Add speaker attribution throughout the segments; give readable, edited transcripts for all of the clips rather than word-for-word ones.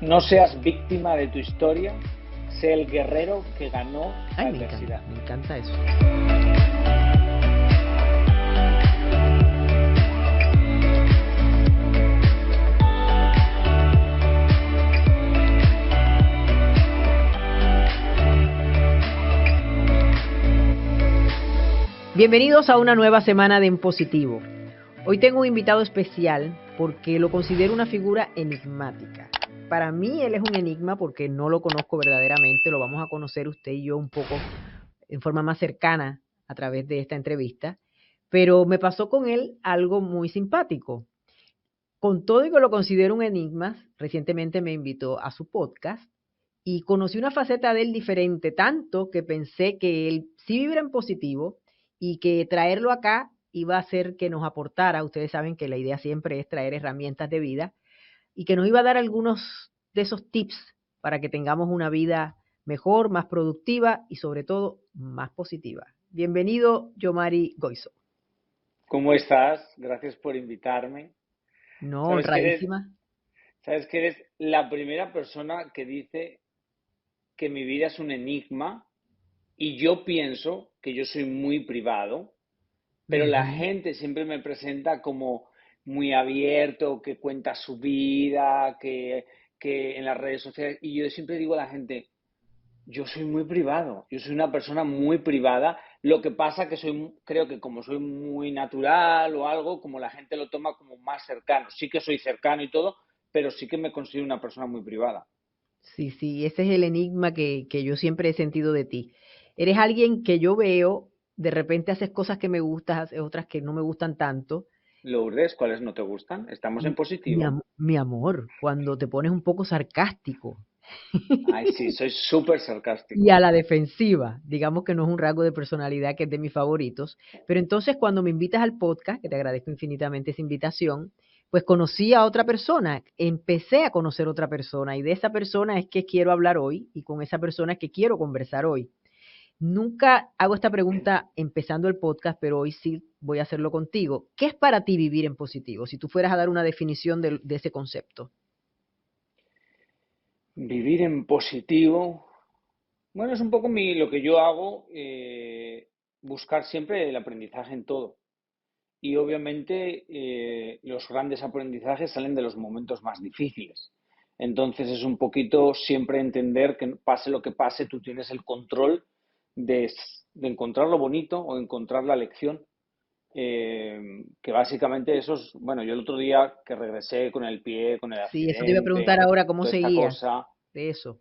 Speaker 1: No seas víctima de tu historia, sé el guerrero que ganó la
Speaker 2: Ay,
Speaker 1: adversidad.
Speaker 2: me encanta eso. Bienvenidos a una nueva semana de En Positivo. Hoy tengo un invitado especial porque lo considero una figura enigmática. Para mí él es un enigma porque no lo conozco verdaderamente, lo vamos a conocer usted y yo un poco en forma más cercana a través de esta entrevista, pero me pasó con él algo muy simpático. Con todo y que lo considero un enigma, recientemente me invitó a su podcast y conocí una faceta de él diferente, tanto que pensé que él sí vibra en positivo y que traerlo acá iba a hacer que nos aportara. Ustedes saben que la idea siempre es traer herramientas de vida y que nos iba a dar algunos de esos tips para que tengamos una vida mejor, más productiva y sobre todo más positiva. Bienvenido, Yomari Goizo.
Speaker 1: ¿Cómo estás? Gracias por invitarme.
Speaker 2: No,
Speaker 1: Sabes que eres,
Speaker 2: honradísima.
Speaker 1: sabes que eres la primera persona que dice que mi vida es un enigma y yo pienso que yo soy muy privado, pero la
Speaker 2: Uh-huh.
Speaker 1: gente siempre me presenta como muy abierto, que cuenta su vida, que en las redes sociales, y yo siempre digo a la gente, yo soy muy privado, yo soy una persona muy privada. Lo que pasa que creo que como soy muy natural o algo, como la gente lo toma como más cercano. Sí que soy cercano y todo, pero sí que me considero una persona muy privada.
Speaker 2: Sí, sí, ese es el enigma que yo siempre he sentido de ti. Eres alguien que yo veo, de repente haces cosas que me gustan, haces otras que no me gustan tanto.
Speaker 1: Lourdes, ¿cuáles no te gustan? Estamos en positivo.
Speaker 2: Mi amor, cuando te pones un poco sarcástico
Speaker 1: Ay, sí, soy súper
Speaker 2: y a
Speaker 1: sarcástico.
Speaker 2: la defensiva, digamos que no es un rasgo de personalidad que es de mis favoritos, pero entonces cuando me invitas al podcast, que te agradezco infinitamente esa invitación, pues conocí a otra persona, empecé a conocer otra persona y de esa persona es que quiero hablar hoy y con esa persona es que quiero conversar hoy. Nunca hago esta pregunta empezando el podcast, pero hoy sí voy a hacerlo contigo. ¿Qué es para ti vivir en positivo? Si tú fueras a dar una definición de ese concepto.
Speaker 1: Vivir en positivo. Bueno, es un poco lo que yo hago, buscar siempre el aprendizaje en todo. Y obviamente los grandes aprendizajes salen de los momentos más difíciles. Entonces es un poquito siempre entender que pase lo que pase, tú tienes el control de, de encontrar lo bonito o encontrar la lección. Que básicamente eso es, bueno, yo el otro día que regresé con el pie, con el
Speaker 2: Sí, eso te iba a preguntar
Speaker 1: accidente,
Speaker 2: ahora, ¿cómo
Speaker 1: toda esta
Speaker 2: seguías
Speaker 1: cosa,
Speaker 2: de eso?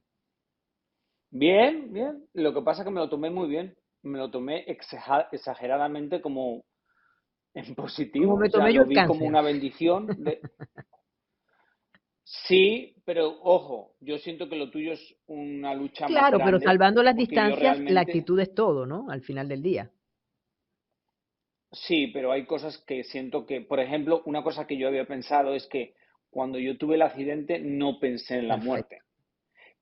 Speaker 1: bien, bien. Lo que pasa es que me lo tomé muy bien. Me lo tomé exageradamente como en
Speaker 2: Como
Speaker 1: positivo.
Speaker 2: me
Speaker 1: O sea,
Speaker 2: tomé yo
Speaker 1: lo
Speaker 2: el
Speaker 1: vi como
Speaker 2: cáncer.
Speaker 1: una bendición. Sí, pero ojo, yo siento que lo tuyo es una lucha más
Speaker 2: Claro, pero
Speaker 1: grande
Speaker 2: salvando las
Speaker 1: porque yo
Speaker 2: distancias, la
Speaker 1: realmente,
Speaker 2: actitud es todo, ¿no? Al final del día.
Speaker 1: sí, pero hay cosas que siento que, por ejemplo, una cosa que yo había pensado es que cuando yo tuve el accidente no pensé en la
Speaker 2: Perfecto.
Speaker 1: muerte.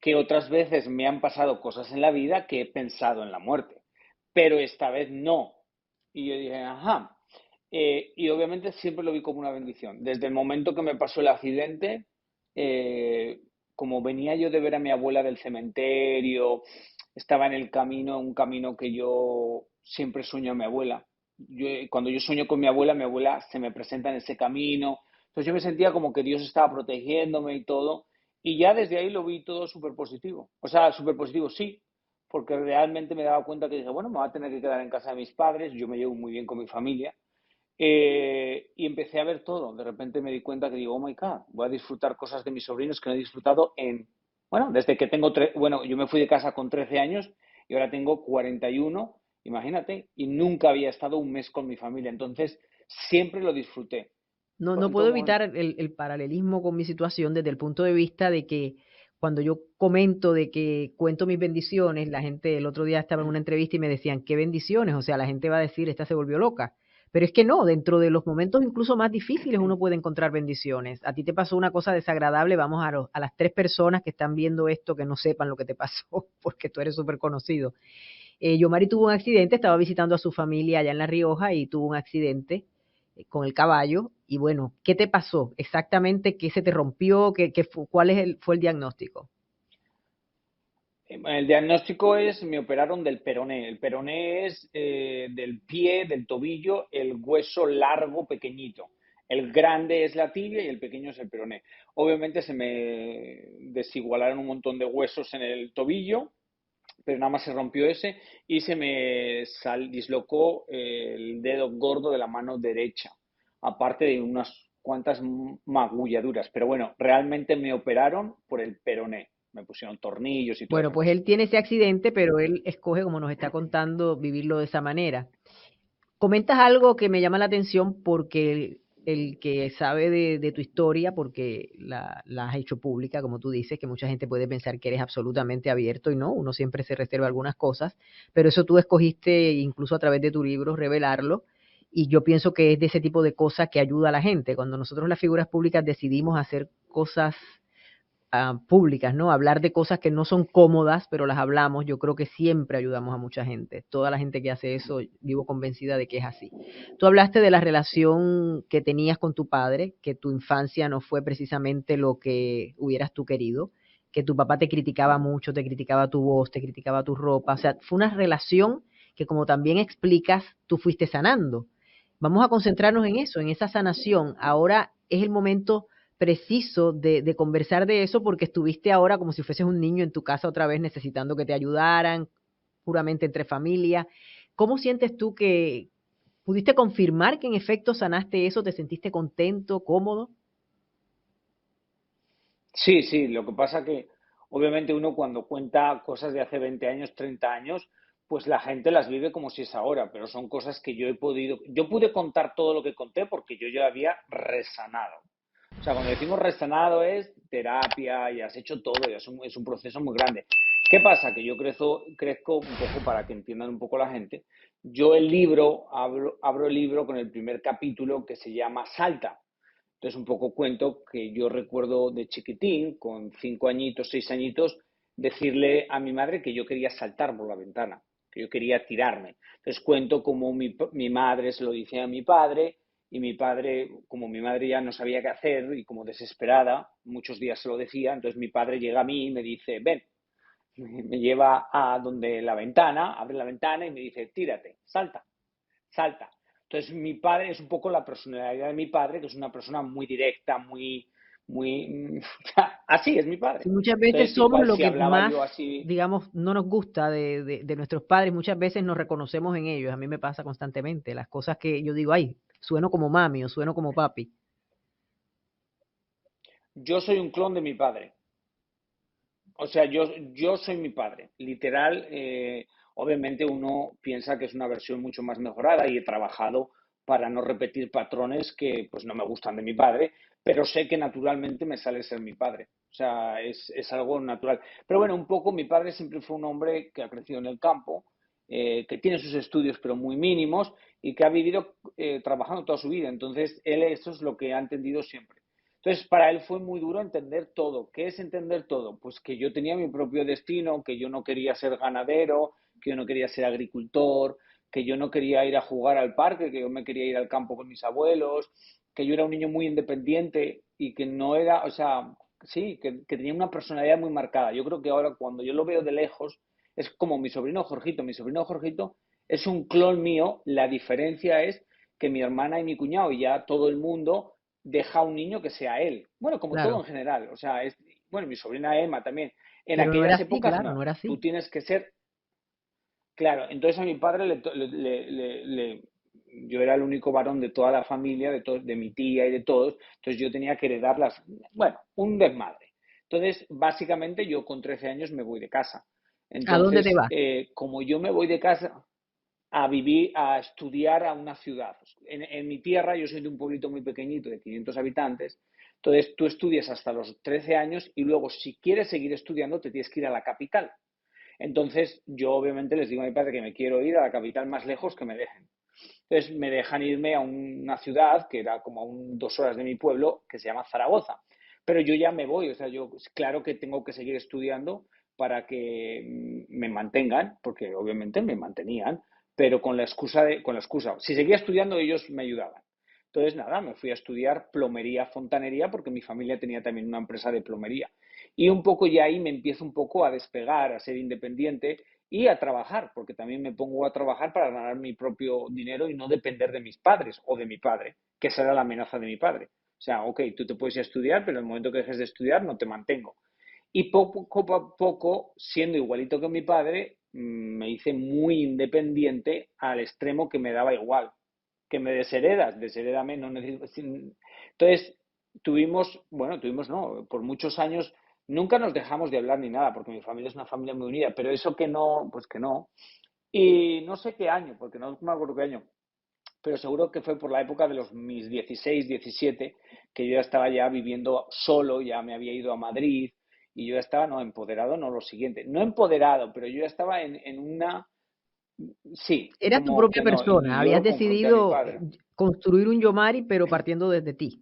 Speaker 1: Que otras veces me han pasado cosas en la vida que he pensado en la muerte, pero esta vez no. Y yo dije, ajá. Y obviamente siempre lo vi como una bendición. Desde el momento que me pasó el accidente, eh, como venía yo de ver a mi abuela del cementerio, estaba en el camino, un camino que yo siempre sueño a mi abuela. Cuando yo sueño con mi abuela se me presenta en ese camino. Entonces yo me sentía como que Dios estaba protegiéndome y todo. Y ya desde ahí lo vi todo súper positivo. O sea, súper positivo, sí, porque realmente me daba cuenta que dije, bueno, me voy a tener que quedar en casa de mis padres, yo me llevo muy bien con mi familia. Y empecé a ver todo. De repente me di cuenta que digo, oh my God, voy a disfrutar cosas de mis sobrinos que no he disfrutado bueno, desde que tengo, bueno, yo me fui de casa con 13 años y ahora tengo 41, imagínate, y nunca había estado un mes con mi familia. Entonces, siempre lo disfruté,
Speaker 2: No, no
Speaker 1: en
Speaker 2: puedo
Speaker 1: todo
Speaker 2: evitar
Speaker 1: momento.
Speaker 2: el paralelismo con mi situación desde el punto de vista de que cuando yo comento de que cuento mis bendiciones, la gente el otro día estaba en una entrevista y me decían, ¿qué bendiciones? O sea, la gente va a decir, esta se volvió loca. Pero es que no, dentro de los momentos incluso más difíciles uno puede encontrar bendiciones. A ti te pasó una cosa desagradable, vamos a las tres personas que están viendo esto que no sepan lo que te pasó, porque tú eres súper conocido. Yomari tuvo un accidente, estaba visitando a su familia allá en La Rioja y tuvo un accidente con el caballo y bueno, ¿qué te pasó? Exactamente, ¿qué se te rompió? ¿Cuál fue el diagnóstico?
Speaker 1: El diagnóstico es, me operaron del peroné. El peroné es del pie, del tobillo, el hueso largo, pequeñito. El grande es la tibia y el pequeño es el peroné. Obviamente se me desigualaron un montón de huesos en el tobillo, pero nada más se rompió ese y se me dislocó el dedo gordo de la mano derecha, aparte de unas cuantas magulladuras. Pero bueno, realmente me operaron por el peroné. Me pusieron tornillos y toda
Speaker 2: Bueno,
Speaker 1: esa
Speaker 2: pues
Speaker 1: cosa.
Speaker 2: él tiene ese accidente, pero él escoge, como nos está contando, vivirlo de esa manera. Comentas algo que me llama la atención porque el que sabe de tu historia, porque la has hecho pública, como tú dices, que mucha gente puede pensar que eres absolutamente abierto y no, uno siempre se reserva algunas cosas, pero eso tú escogiste incluso a través de tu libro revelarlo y yo pienso que es de ese tipo de cosas que ayuda a la gente. Cuando nosotros las figuras públicas decidimos hacer cosas públicas, ¿no? Hablar de cosas que no son cómodas, pero las hablamos, yo creo que siempre ayudamos a mucha gente. Toda la gente que hace eso, vivo convencida de que es así. Tú hablaste de la relación que tenías con tu padre, que tu infancia no fue precisamente lo que hubieras tú querido, que tu papá te criticaba mucho, te criticaba tu voz, te criticaba tu ropa, o sea, fue una relación que como también explicas, tú fuiste sanando. Vamos a concentrarnos en eso, en esa sanación. Ahora es el momento preciso de conversar de eso porque estuviste ahora como si fueses un niño en tu casa otra vez necesitando que te ayudaran, puramente entre familia. ¿Cómo sientes tú que pudiste confirmar que en efecto sanaste eso? ¿Te sentiste contento, cómodo?
Speaker 1: Sí, sí, lo que pasa que obviamente uno cuando cuenta cosas de hace 20 años, 30 años, pues la gente las vive como si es ahora, pero son cosas que yo pude contar todo lo que conté porque yo ya había resanado. O sea, cuando decimos resanado es terapia, ya has hecho todo, ya es un proceso muy grande. ¿Qué pasa? Que yo crezco un poco para que entiendan un poco la gente. Yo el libro, abro el libro con el primer capítulo que se llama Salta. Entonces, un poco cuento que yo recuerdo de chiquitín, con 5 añitos, 6 añitos, decirle a mi madre que yo quería saltar por la ventana, que yo quería tirarme. Entonces, cuento cómo mi madre se lo dice a mi padre y mi padre, como mi madre ya no sabía qué hacer y como desesperada, muchos días se lo decía, entonces mi padre llega a mí y me dice, ven, me lleva a donde la ventana, abre la ventana y me dice, tírate, salta, salta. Entonces, mi padre es un poco la personalidad de mi padre, que es una persona muy directa, muy, así es mi padre.
Speaker 2: Sí, muchas veces
Speaker 1: Entonces,
Speaker 2: somos
Speaker 1: igual
Speaker 2: lo
Speaker 1: si
Speaker 2: que
Speaker 1: hablaba
Speaker 2: más,
Speaker 1: yo así,
Speaker 2: digamos, no nos gusta de nuestros padres, muchas veces nos reconocemos en ellos. A mí me pasa constantemente. Las cosas que yo digo, ay, sueno como mami o sueno como papi.
Speaker 1: yo soy un clon de mi padre. O sea, yo soy mi padre. Literal, obviamente uno piensa que es una versión mucho más mejorada y he trabajado para no repetir patrones que pues no me gustan de mi padre, pero sé que naturalmente me sale ser mi padre. O sea, es algo natural. Pero bueno, un poco mi padre siempre fue un hombre que ha crecido en el campo, que tiene sus estudios pero muy mínimos y que ha vivido trabajando toda su vida. Entonces, él eso es lo que ha entendido siempre. Entonces, para él fue muy duro entender todo. ¿Qué es entender todo? Pues que yo tenía mi propio destino, que yo no quería ser ganadero, que yo no quería ser agricultor, que yo no quería ir a jugar al parque, que yo me quería ir al campo con mis abuelos, que yo era un niño muy independiente y que no era, o sea, sí, que tenía una personalidad muy marcada. Yo creo que ahora cuando yo lo veo de lejos, es como mi sobrino Jorgito. Mi sobrino Jorgito es un clon mío. La diferencia es que mi hermana y mi cuñado y ya todo el mundo deja a un niño que sea él. Bueno, como todo
Speaker 2: Claro.
Speaker 1: en general. O sea, bueno, mi sobrina Emma también. En
Speaker 2: Pero no era
Speaker 1: aquellas
Speaker 2: así,
Speaker 1: épocas
Speaker 2: claro, no
Speaker 1: no.
Speaker 2: era
Speaker 1: Tú
Speaker 2: así.
Speaker 1: tienes que ser, claro. Entonces a mi padre yo era el único varón de toda la familia, de mi tía y de todos. Entonces yo tenía que heredar bueno, un desmadre. Entonces, básicamente yo con 13 años me voy de casa.
Speaker 2: ¿A dónde te
Speaker 1: Entonces,
Speaker 2: vas?
Speaker 1: como yo me voy de casa, a vivir, a estudiar a una ciudad. En mi tierra, yo soy de un pueblito muy pequeñito de 500 habitantes, entonces tú estudias hasta los 13 años y luego si quieres seguir estudiando te tienes que ir a la capital. Entonces yo obviamente les digo a mi padre que me quiero ir a la capital más lejos que me dejen. Entonces me dejan irme a una ciudad que era como a 2 horas de mi pueblo, que se llama Zaragoza. Pero yo ya me voy, o sea, yo claro que tengo que seguir estudiando para que me mantengan, porque obviamente me mantenían, pero con la excusa, si seguía estudiando ellos me ayudaban. Entonces, nada, me fui a estudiar plomería, fontanería, porque mi familia tenía también una empresa de plomería. Y un poco ya ahí me empiezo un poco a despegar, a ser independiente y a trabajar, porque también me pongo a trabajar para ganar mi propio dinero y no depender de mis padres o de mi padre, que esa era la amenaza de mi padre. O sea, ok, tú te puedes ir a estudiar, pero en el momento que dejes de estudiar no te mantengo. Y poco a poco, siendo igualito que mi padre, me hice muy independiente al extremo que me daba igual. Que me desherédame, no necesito. Entonces, tuvimos, no, por muchos años, nunca nos dejamos de hablar ni nada, porque mi familia es una familia muy unida, pero eso que no, pues que no. Y no sé qué año, porque no me acuerdo qué año, pero seguro que fue por la época de mis 16, 17, que yo ya estaba ya viviendo solo, ya me había ido a Madrid y yo ya estaba, no, empoderado, no lo siguiente, no empoderado, pero yo ya estaba en una, sí,
Speaker 2: Eras tu
Speaker 1: como
Speaker 2: propia
Speaker 1: que no,
Speaker 2: persona,
Speaker 1: y yo
Speaker 2: habías
Speaker 1: lo confronté a mi
Speaker 2: decidido
Speaker 1: padre.
Speaker 2: construir un Yomari, pero partiendo desde ti.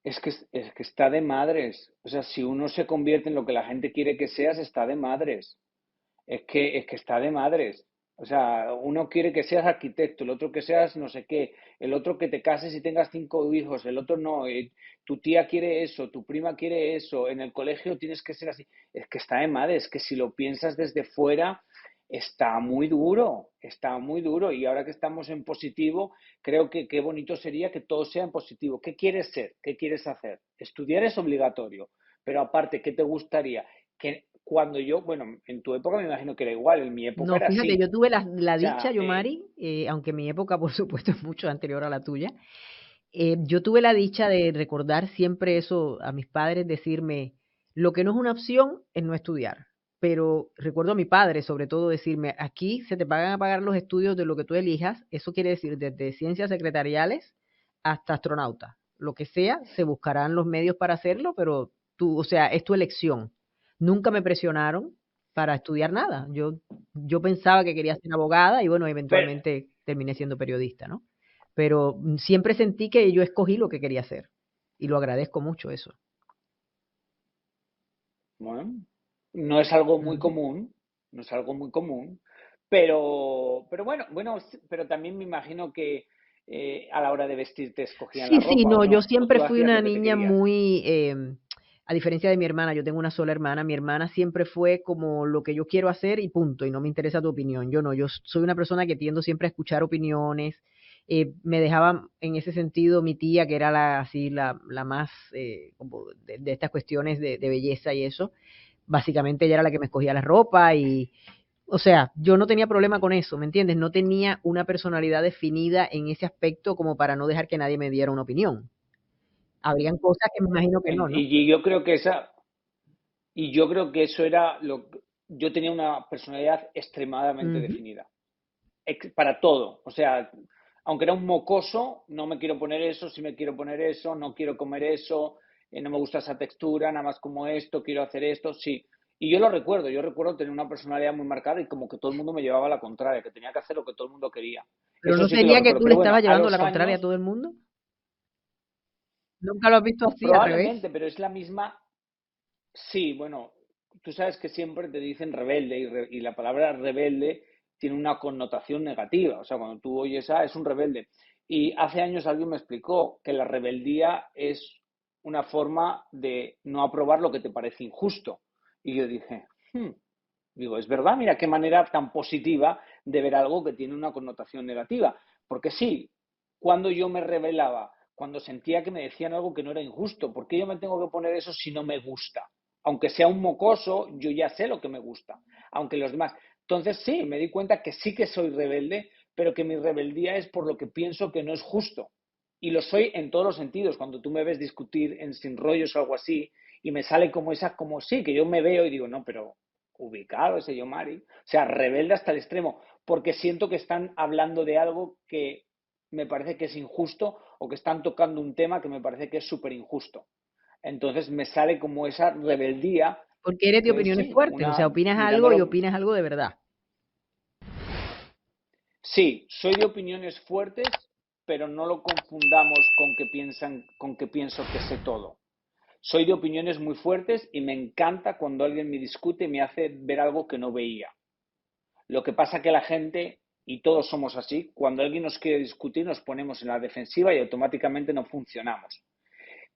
Speaker 1: Es que está de madres, o sea, si uno se convierte en lo que la gente quiere que seas, está de madres. Es que está de madres. O sea, uno quiere que seas arquitecto, el otro que seas no sé qué, el otro que te cases y tengas 5 hijos, el otro no. Tu tía quiere eso, tu prima quiere eso, en el colegio tienes que ser así. Es que está de madres, es que si lo piensas desde fuera, está muy duro, está muy duro. Y ahora que estamos en positivo, creo que qué bonito sería que todo sea en positivo. ¿Qué quieres ser? ¿Qué quieres hacer? Estudiar es obligatorio, pero aparte, ¿qué te gustaría? Que cuando yo, bueno, en tu época me imagino que era igual, en mi época
Speaker 2: No,
Speaker 1: era
Speaker 2: fíjate,
Speaker 1: así.
Speaker 2: yo tuve la
Speaker 1: O
Speaker 2: dicha,
Speaker 1: sea,
Speaker 2: Yomari, aunque mi época, por supuesto, es mucho anterior a la tuya, yo tuve la dicha de recordar siempre eso a mis padres, decirme, lo que no es una opción es no estudiar. Pero recuerdo a mi padre, sobre todo, decirme, aquí se te pagan a pagar los estudios de lo que tú elijas, eso quiere decir desde ciencias secretariales hasta astronauta. Lo que sea, se buscarán los medios para hacerlo, pero tú, o sea, es tu elección. Nunca me presionaron para estudiar nada. Yo pensaba que quería ser abogada y bueno,
Speaker 1: pero,
Speaker 2: eventualmente terminé siendo periodista, ¿no? Pero siempre sentí que yo escogí lo que quería hacer y lo agradezco mucho eso.
Speaker 1: bueno, no es algo muy
Speaker 2: Ujú.
Speaker 1: común, no es algo muy común, pero bueno, sí, pero también me imagino que a la hora de vestirte escogían la
Speaker 2: Sí, sí,
Speaker 1: ropa, ¿o
Speaker 2: no, yo
Speaker 1: no? O
Speaker 2: siempre
Speaker 1: tú
Speaker 2: fui
Speaker 1: hacías
Speaker 2: una
Speaker 1: lo que te
Speaker 2: niña
Speaker 1: querías.
Speaker 2: muy, a diferencia de mi hermana, yo tengo una sola hermana, mi hermana siempre fue como lo que yo quiero hacer y punto, y no me interesa tu opinión. Yo no, yo soy una persona que tiendo siempre a escuchar opiniones. Me dejaba en ese sentido mi tía, que era así, la más como de estas cuestiones de belleza y eso. Básicamente ella era la que me escogía la ropa y, o sea, yo no tenía problema con eso, ¿me entiendes? No tenía una personalidad definida en ese aspecto como para no dejar que nadie me diera una opinión. Habrían cosas que me imagino que no, ¿no?
Speaker 1: Y yo creo que eso era yo tenía una personalidad extremadamente
Speaker 2: Ujú.
Speaker 1: definida. Para todo. O sea, aunque era un mocoso, no me quiero poner eso, si me quiero poner eso, no quiero comer eso, no me gusta esa textura, nada más como esto, quiero hacer esto, sí. Y yo recuerdo tener una personalidad muy marcada y como que todo el mundo me llevaba a la contraria, que tenía que hacer lo que todo el mundo quería.
Speaker 2: Pero
Speaker 1: Eso
Speaker 2: ¿no
Speaker 1: sí que lo
Speaker 2: sería que
Speaker 1: recuerdo.
Speaker 2: tú le
Speaker 1: Pero bueno,
Speaker 2: estabas
Speaker 1: a
Speaker 2: llevando la
Speaker 1: los
Speaker 2: contraria a
Speaker 1: años,
Speaker 2: todo el mundo? ¿Nunca lo has visto así, al revés?
Speaker 1: probablemente, pero es la misma. Sí, bueno, tú sabes que siempre te dicen rebelde y la palabra rebelde tiene una connotación negativa. O sea, cuando tú oyes, es un rebelde. Y hace años alguien me explicó que la rebeldía es una forma de no aprobar lo que te parece injusto. Y yo dije, digo, es verdad, mira qué manera tan positiva de ver algo que tiene una connotación negativa. Porque sí, cuando yo me rebelaba, cuando sentía que me decían algo que no era injusto, ¿por qué yo me tengo que poner eso si no me gusta? Aunque sea un mocoso, yo ya sé lo que me gusta, aunque los demás. Entonces sí, me di cuenta que sí que soy rebelde, pero que mi rebeldía es por lo que pienso que no es justo. Y lo soy en todos los sentidos. Cuando tú me ves discutir en Sin Rollos o algo así, y me sale como esa, como sí, que yo me veo y digo, no, pero ubicado ese Yomari. O sea, rebelde hasta el extremo, porque siento que están hablando de algo que me parece que es injusto o que están tocando un tema que me parece que es súper injusto. Entonces me sale como esa rebeldía
Speaker 2: Porque eres de
Speaker 1: que es,
Speaker 2: opiniones
Speaker 1: sí,
Speaker 2: fuertes, o sea,
Speaker 1: una
Speaker 2: opinas algo y
Speaker 1: mirándolo.
Speaker 2: opinas algo de verdad.
Speaker 1: Sí, soy de opiniones fuertes, pero no lo confundamos con que pienso que sé todo. Soy de opiniones muy fuertes y me encanta cuando alguien me discute y me hace ver algo que no veía. Lo que pasa que la gente y todos somos así, cuando alguien nos quiere discutir nos ponemos en la defensiva y automáticamente no funcionamos.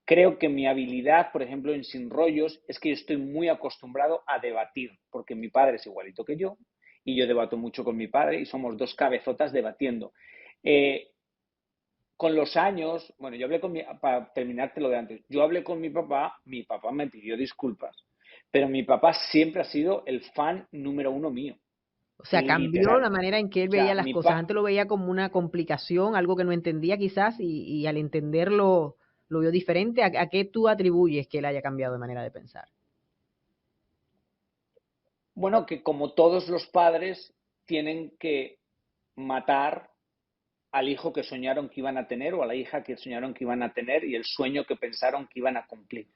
Speaker 1: Creo que mi habilidad, por ejemplo, en Sin Rollos, es que yo estoy muy acostumbrado a debatir, porque mi padre es igualito que yo, y yo debato mucho con mi padre, y somos dos cabezotas debatiendo. Eh, con los años, bueno, yo hablé con para terminarte lo de antes, yo hablé con mi papá me pidió disculpas, pero mi papá siempre ha sido el fan número uno mío,
Speaker 2: O sea, cambió
Speaker 1: literal.
Speaker 2: la manera en que él
Speaker 1: O
Speaker 2: veía
Speaker 1: sea,
Speaker 2: las cosas. Antes lo veía como una complicación, algo que no entendía quizás, y al entenderlo lo vio diferente. A qué tú atribuyes que él haya cambiado de manera de pensar?
Speaker 1: bueno, que como todos los padres tienen que matar al hijo que soñaron que iban a tener o a la hija que soñaron que iban a tener y el sueño que pensaron que iban a cumplir.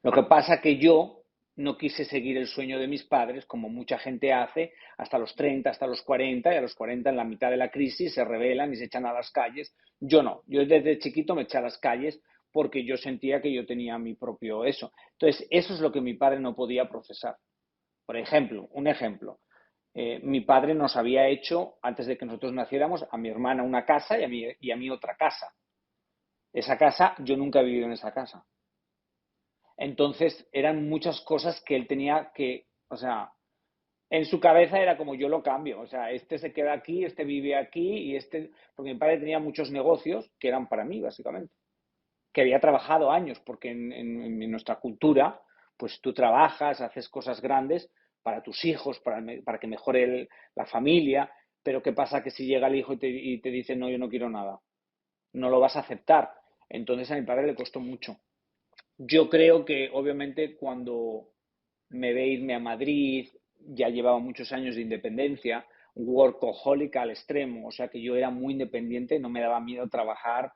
Speaker 1: Lo que pasa que yo no quise seguir el sueño de mis padres, como mucha gente hace, hasta los 30, hasta los 40, y a los 40 en la mitad de la crisis se rebelan y se echan a las calles. Yo no, yo desde chiquito me eché a las calles porque yo sentía que yo tenía mi propio eso. Entonces, eso es lo que mi padre no podía procesar. Por ejemplo, un ejemplo, mi padre nos había hecho, antes de que nosotros naciéramos, a mi hermana una casa y a mí otra casa. Esa casa, yo nunca he vivido en esa casa. Entonces, eran muchas cosas que él tenía que, o sea, en su cabeza era como yo lo cambio, o sea, este se queda aquí, este vive aquí y este, porque mi padre tenía muchos negocios que eran para mí, básicamente, que había trabajado años, porque en nuestra cultura, pues tú trabajas, haces cosas grandes para tus hijos, para que mejore la familia, pero ¿qué pasa? Que si llega el hijo y te dice, no, yo no quiero nada, no lo vas a aceptar. Entonces a mi padre le costó mucho. Yo creo que obviamente cuando me ve irme a Madrid, ya llevaba muchos años de independencia, workaholic al extremo, o sea que yo era muy independiente, no me daba miedo trabajar,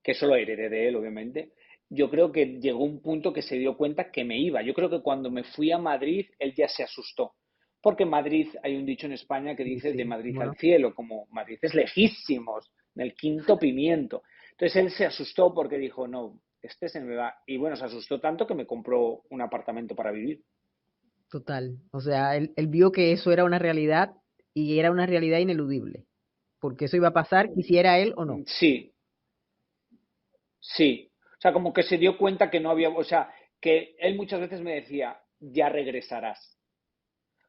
Speaker 1: que eso lo heredé de él, obviamente. Yo creo que llegó un punto que se dio cuenta que me iba. Yo creo que cuando me fui a Madrid, él ya se asustó. Porque Madrid, hay un dicho en España que
Speaker 2: Sí,
Speaker 1: dice de
Speaker 2: sí,
Speaker 1: Madrid al
Speaker 2: bueno,
Speaker 1: cielo, como Madrid es lejísimos, del quinto pimiento. Entonces él se asustó porque dijo, no, este se me va. Y bueno, se asustó tanto que me compró un apartamento para vivir.
Speaker 2: total. O sea, él vio que eso era una realidad y era una realidad ineludible, porque eso iba a pasar, quisiera él o no.
Speaker 1: Sí, sí. O sea, como que se dio cuenta que no había, o sea, que él muchas veces me decía, ya regresarás.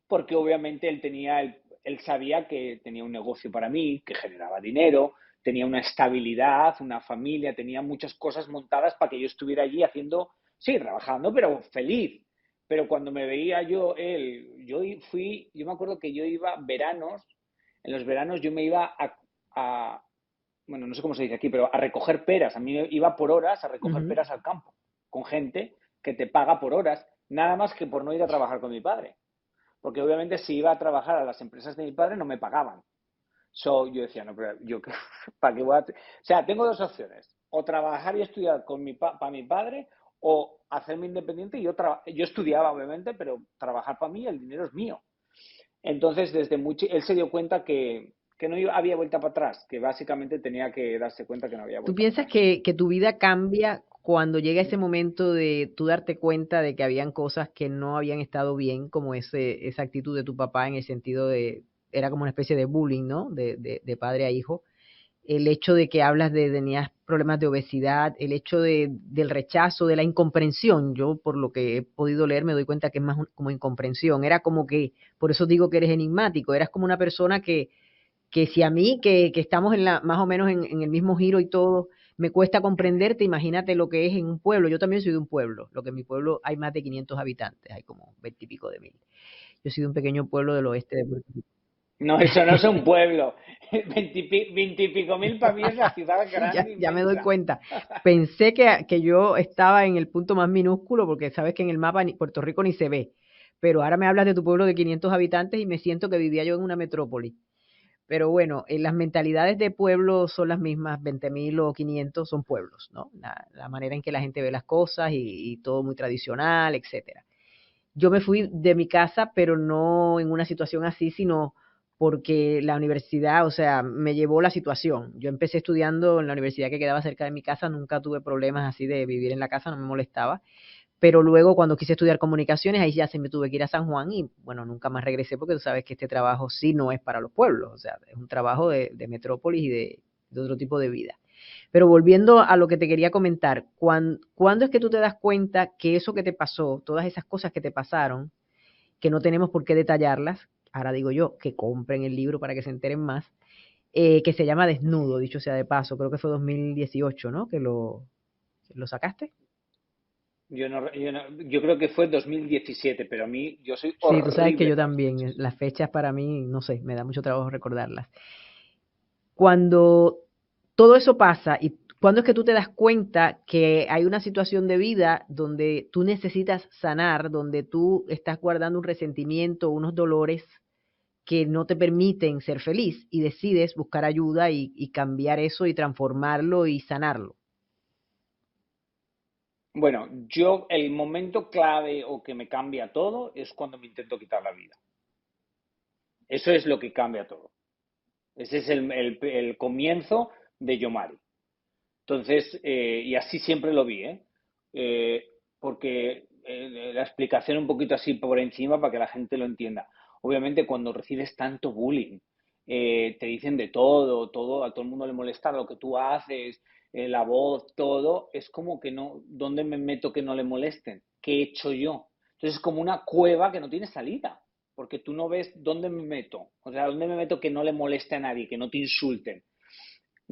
Speaker 1: Porque obviamente él sabía que tenía un negocio para mí, que generaba dinero, tenía una estabilidad, una familia, tenía muchas cosas montadas para que yo estuviera allí haciendo, sí, trabajando, pero feliz. Pero cuando me veía yo me acuerdo que yo iba veranos, en los veranos yo me iba a bueno, no sé cómo se dice aquí, pero a recoger peras. A mí iba por horas a recoger
Speaker 2: Ujú.
Speaker 1: peras al campo, con gente que te paga por horas, nada más que por no ir a trabajar con mi padre. Porque obviamente si iba a trabajar a las empresas de mi padre no me pagaban. Yo decía, no, pero yo, ¿para qué voy a...? O sea, tengo dos opciones. O trabajar y estudiar para mi padre o hacerme independiente. Yo estudiaba, obviamente, pero trabajar para mí, el dinero es mío. Entonces, él se dio cuenta que no había vuelta para atrás, que básicamente tenía que darse cuenta que no había
Speaker 2: ¿Tú
Speaker 1: vuelta para
Speaker 2: piensas
Speaker 1: atrás.
Speaker 2: que tu vida cambia cuando llega ese momento de tú darte cuenta de que habían cosas que no habían estado bien, como esa actitud de tu papá en el sentido de, era como una especie de bullying, ¿no? De padre a hijo. El hecho de que hablas de tenías problemas de obesidad, el hecho del rechazo, de la incomprensión. Yo, por lo que he podido leer, me doy cuenta que es más como incomprensión. Era como que, por eso digo que eres enigmático, eras como una persona que si a mí, que estamos más o menos en el mismo giro y todo, me cuesta comprenderte, imagínate lo que es en un pueblo. Yo también soy de un pueblo, lo que en mi pueblo hay más de 500 habitantes, hay como 20 y pico de mil. Yo soy de un pequeño pueblo del oeste de Puerto Rico.
Speaker 1: No, eso no es un pueblo. 20 y pico mil para mí es la ciudad
Speaker 2: Ya,
Speaker 1: grande,
Speaker 2: ya me doy
Speaker 1: inmensa.
Speaker 2: cuenta. Pensé que yo estaba en el punto más minúsculo, porque sabes que en el mapa Puerto Rico ni se ve. Pero ahora me hablas de tu pueblo de 500 habitantes y me siento que vivía yo en una metrópoli. Pero bueno, las mentalidades de pueblo son las mismas, 20.000 o 500 son pueblos, ¿no? La manera en que la gente ve las cosas y todo muy tradicional, etcétera. Yo me fui de mi casa, pero no en una situación así, sino porque la universidad, o sea, me llevó la situación. Yo empecé estudiando en la universidad que quedaba cerca de mi casa, nunca tuve problemas así de vivir en la casa, no me molestaba, pero luego cuando quise estudiar comunicaciones, ahí ya se me tuve que ir a San Juan y bueno, nunca más regresé porque tú sabes que este trabajo sí no es para los pueblos, o sea, es un trabajo de metrópolis y de otro tipo de vida. Pero volviendo a lo que te quería comentar, ¿cuándo es que tú te das cuenta que eso que te pasó, todas esas cosas que te pasaron, que no tenemos por qué detallarlas, ahora digo yo, que compren el libro para que se enteren más, que se llama Desnudo, dicho sea de paso, creo que fue 2018, ¿no? Que lo sacaste.
Speaker 1: Yo creo que fue 2017, pero a mí, yo soy
Speaker 2: Sí, tú sabes que
Speaker 1: horrible
Speaker 2: yo
Speaker 1: para las
Speaker 2: también,
Speaker 1: fechas.
Speaker 2: las fechas para mí, no sé, me da mucho trabajo recordarlas. Cuando todo eso pasa y cuando es que tú te das cuenta que hay una situación de vida donde tú necesitas sanar, donde tú estás guardando un resentimiento, unos dolores que no te permiten ser feliz y decides buscar ayuda y cambiar eso y transformarlo y sanarlo.
Speaker 1: Bueno, yo el momento clave o que me cambia todo es cuando me intento quitar la vida. Eso es lo que cambia todo. Ese es el comienzo de Yomari. Entonces, y así siempre lo vi, ¿eh? Eh, Porque la explicación un poquito así por encima para que la gente lo entienda. Obviamente, cuando recibes tanto bullying, te dicen de todo, todo, a todo el mundo le molesta lo que tú haces, la voz, todo, es como que no, ¿dónde me meto que no le molesten? ¿Qué he hecho yo? Entonces es como una cueva que no tiene salida, porque tú no ves dónde me meto, o sea, dónde me meto que no le moleste a nadie, que no te insulten.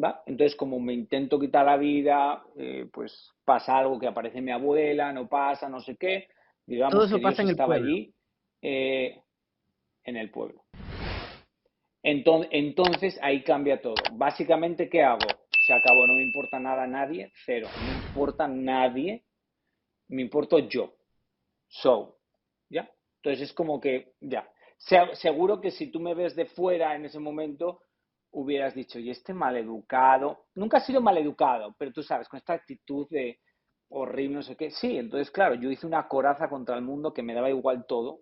Speaker 1: ¿Va? Entonces, como me intento quitar la vida, pues pasa algo que aparece mi abuela, no pasa, no sé qué.
Speaker 2: Todo
Speaker 1: Digamos que
Speaker 2: eso
Speaker 1: Dios
Speaker 2: pasa en el
Speaker 1: estaba
Speaker 2: pueblo.
Speaker 1: allí eh, en el pueblo. Entonces, ahí cambia todo. Básicamente, ¿qué hago? Se acabó, no me importa nada a nadie, cero. No me importa nadie, me importo yo. So, ¿ya? Entonces es como que, ya. Seguro que si tú me ves de fuera en ese momento, hubieras dicho, y este maleducado, nunca ha sido maleducado, pero tú sabes, con esta actitud de horrible, no sé qué. Sí, entonces, claro, yo hice una coraza contra el mundo que me daba igual todo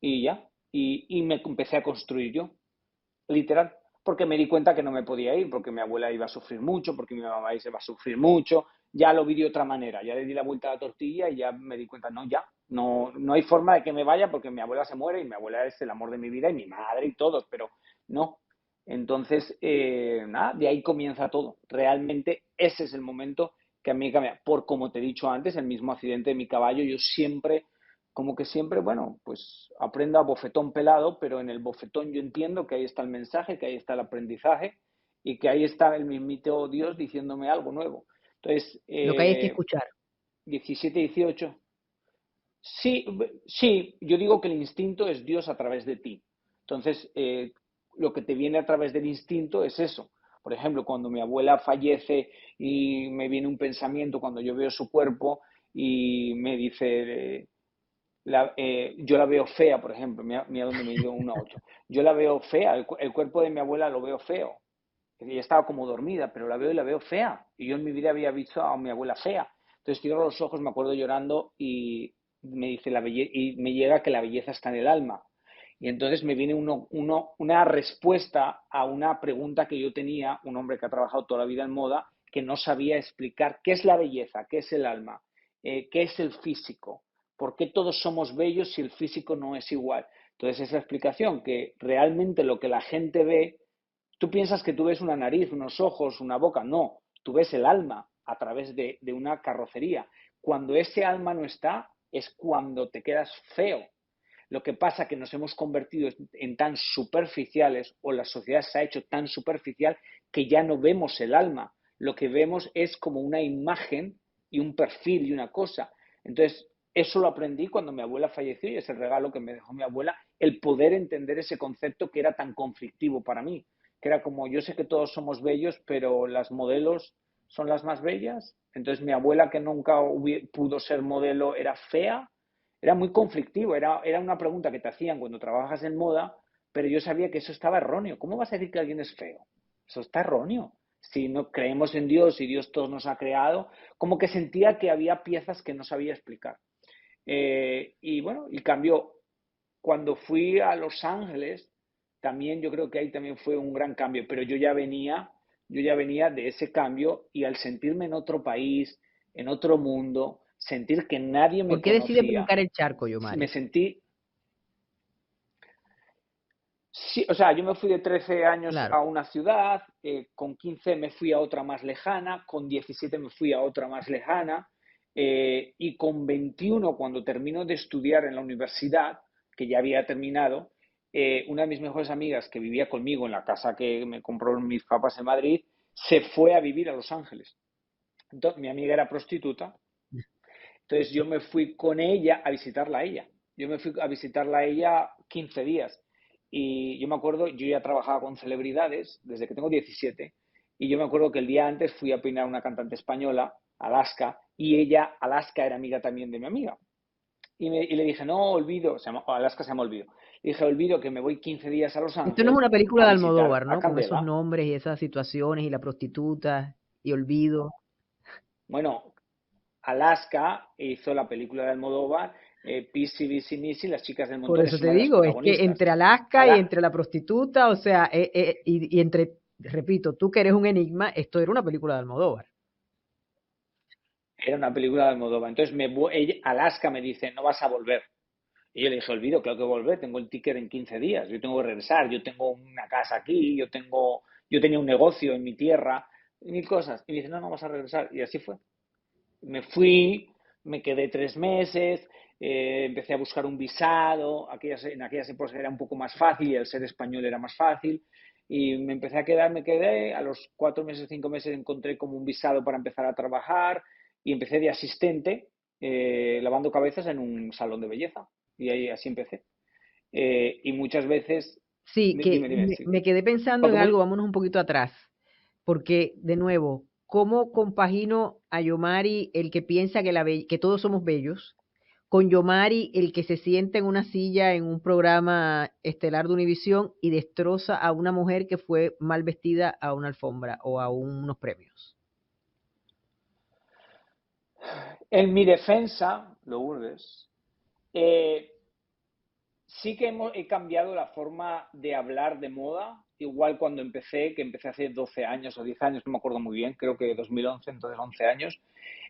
Speaker 1: y ya. Y me empecé a construir yo, literal, porque me di cuenta que no me podía ir, porque mi abuela iba a sufrir mucho, porque mi mamá se va a sufrir mucho, ya lo vi de otra manera, ya le di la vuelta a la tortilla y ya me di cuenta, no, ya, no, no hay forma de que me vaya porque mi abuela se muere y mi abuela es el amor de mi vida y mi madre y todos, pero no. Entonces, nada, de ahí comienza todo. Realmente ese es el momento que a mí cambia. Por como te he dicho antes, el mismo accidente de mi caballo, yo siempre como que siempre, bueno, pues aprendo a bofetón pelado, pero en el bofetón yo entiendo que ahí está el mensaje, que ahí está el aprendizaje y que ahí está el mismito Dios diciéndome algo nuevo. Entonces,
Speaker 2: Lo que hay es que escuchar.
Speaker 1: 17, 18. Sí, sí, yo digo que el instinto es Dios a través de ti. Entonces, lo que te viene a través del instinto es eso. Por ejemplo, cuando mi abuela fallece y me viene un pensamiento, cuando yo veo su cuerpo y me dice, yo la veo fea, por ejemplo, mira, mira dónde me he ido 1 a 8. Yo la veo fea, el cuerpo de mi abuela lo veo feo. Ella estaba como dormida, pero la veo y la veo fea. Y yo en mi vida había visto a mi abuela fea. Entonces cierro los ojos, me acuerdo llorando y me dice y me llega que la belleza está en el alma. Y entonces me viene una respuesta a una pregunta que yo tenía, un hombre que ha trabajado toda la vida en moda, que no sabía explicar qué es la belleza, qué es el alma, qué es el físico, por qué todos somos bellos si el físico no es igual. Entonces esa explicación, que realmente lo que la gente ve, tú piensas que tú ves una nariz, unos ojos, una boca, no, tú ves el alma a través de una carrocería. Cuando ese alma no está, es cuando te quedas feo. Lo que pasa es que nos hemos convertido en tan superficiales o la sociedad se ha hecho tan superficial que ya no vemos el alma. Lo que vemos es como una imagen y un perfil y una cosa. Entonces, eso lo aprendí cuando mi abuela falleció y es el regalo que me dejó mi abuela, el poder entender ese concepto que era tan conflictivo para mí, que era como, yo sé que todos somos bellos, pero las modelos son las más bellas. Entonces, mi abuela, que nunca pudo ser modelo, era fea, era muy conflictivo, era una pregunta que te hacían cuando trabajas en moda, pero yo sabía que eso estaba erróneo. ¿Cómo vas a decir que alguien es feo? Eso está erróneo. Si no creemos en Dios y Dios todos nos ha creado, como que sentía que había piezas que no sabía explicar. Y bueno, y cambió. Cuando fui a Los Ángeles, también yo creo que ahí también fue un gran cambio, pero yo ya venía de ese cambio y al sentirme en otro país, en otro mundo, sentir que nadie me
Speaker 2: ¿Por qué decide
Speaker 1: conocía.
Speaker 2: brincar el charco,
Speaker 1: Me
Speaker 2: Yomari?
Speaker 1: sentí, sí, o sea, yo me fui de 13 años
Speaker 2: Claro.
Speaker 1: a una ciudad, con 15 me fui a otra más lejana, con 17 me fui a otra más lejana, y con 21, cuando termino de estudiar en la universidad, que ya había terminado, una de mis mejores amigas que vivía conmigo en la casa que me compraron mis papás en Madrid, se fue a vivir a Los Ángeles. Entonces, mi amiga era prostituta, entonces yo me fui con ella a visitarla a ella. Yo me fui a visitarla a ella 15 días. Y yo me acuerdo, yo ya trabajaba con celebridades desde que tengo 17. Y yo me acuerdo que el día antes fui a peinar a una cantante española, Alaska, y ella, Alaska, era amiga también de mi amiga. Y le dije, no, olvido, Alaska se llama Olvido. Le dije, olvido que me voy 15 días a Los
Speaker 2: Esto no es
Speaker 1: Ángeles
Speaker 2: una película
Speaker 1: a
Speaker 2: de
Speaker 1: visitar
Speaker 2: Almodóvar,
Speaker 1: a
Speaker 2: ¿no? Con esos
Speaker 1: Candela.
Speaker 2: nombres y esas situaciones y la prostituta y Olvido.
Speaker 1: Bueno, Alaska hizo la película de Almodóvar, Pisi, Bisi, Misi, Las chicas del
Speaker 2: Por
Speaker 1: montón, es
Speaker 2: eso te
Speaker 1: una de las
Speaker 2: digo, es que
Speaker 1: protagonistas.
Speaker 2: entre Alaska y
Speaker 1: Ala
Speaker 2: entre la prostituta, o sea, y entre, repito, tú que eres un enigma, esto era una película de Almodóvar.
Speaker 1: Era una película de Almodóvar. Entonces, Alaska me dice, no vas a volver. Y yo le dije, olvido, claro que volver, tengo el ticket en 15 días, yo tengo que regresar, yo tengo una casa aquí, yo tenía un negocio en mi tierra, mil cosas. Y me dice, no, no vas a regresar. Y así fue. Me fui, me quedé 3 meses, empecé a buscar un visado, en aquellas épocas era un poco más fácil y el ser español era más fácil. Y me empecé a quedar, me quedé, a los 4 meses, 5 meses encontré como un visado para empezar a trabajar y empecé de asistente lavando cabezas en un salón de belleza. Y ahí así empecé. Y muchas veces,
Speaker 2: Sí, que
Speaker 1: dime, dime, sí.
Speaker 2: me quedé pensando en
Speaker 1: Porque
Speaker 2: algo, vámonos un poquito atrás, porque de nuevo, ¿cómo compagino a Yomari el que piensa que, que todos somos bellos, con Yomari el que se sienta en una silla en un programa estelar de Univisión y destroza a una mujer que fue mal vestida a una alfombra o a unos premios?
Speaker 1: en mi defensa, Lourdes, eh, sí que he cambiado la forma de hablar de moda, igual cuando empecé, que empecé hace 12 años o 10 años, no me acuerdo muy bien, creo que 2011, entonces 11 años,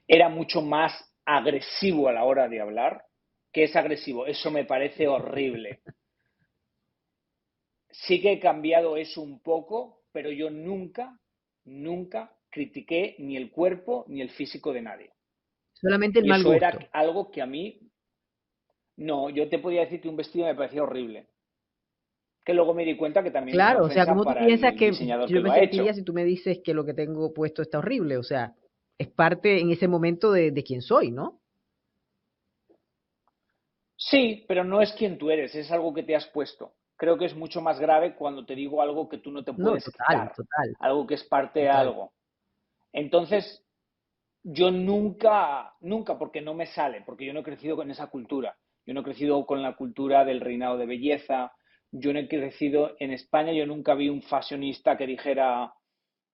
Speaker 1: era mucho más agresivo a la hora de hablar. ¿Qué es agresivo? Eso me parece horrible. Sí que he cambiado eso un poco, pero yo nunca, nunca critiqué ni el cuerpo ni el físico de nadie.
Speaker 2: Solamente el
Speaker 1: Y
Speaker 2: mal
Speaker 1: eso era
Speaker 2: gusto.
Speaker 1: algo que a mí, no, yo te podía decir que un vestido me parecía horrible, que luego me di cuenta que también es una
Speaker 2: Claro, o sea,
Speaker 1: ofensa
Speaker 2: ¿cómo tú
Speaker 1: para
Speaker 2: piensas
Speaker 1: el
Speaker 2: que
Speaker 1: diseñador que
Speaker 2: yo me
Speaker 1: lo ha
Speaker 2: sentiría
Speaker 1: hecho.
Speaker 2: si tú me dices que lo que tengo puesto está horrible? O sea, es parte en ese momento de quién soy, ¿no?
Speaker 1: Sí, pero no es quien tú eres, es algo que te has puesto. Creo que es mucho más grave cuando te digo algo que tú no te
Speaker 2: No,
Speaker 1: puedes
Speaker 2: total,
Speaker 1: quitar,
Speaker 2: total,
Speaker 1: algo que es parte de
Speaker 2: total.
Speaker 1: algo. Entonces, yo nunca, nunca, porque no me sale, porque yo no he crecido con esa cultura. Yo no he crecido con la cultura del reinado de belleza. Yo no he crecido en España, yo nunca vi un fashionista que dijera,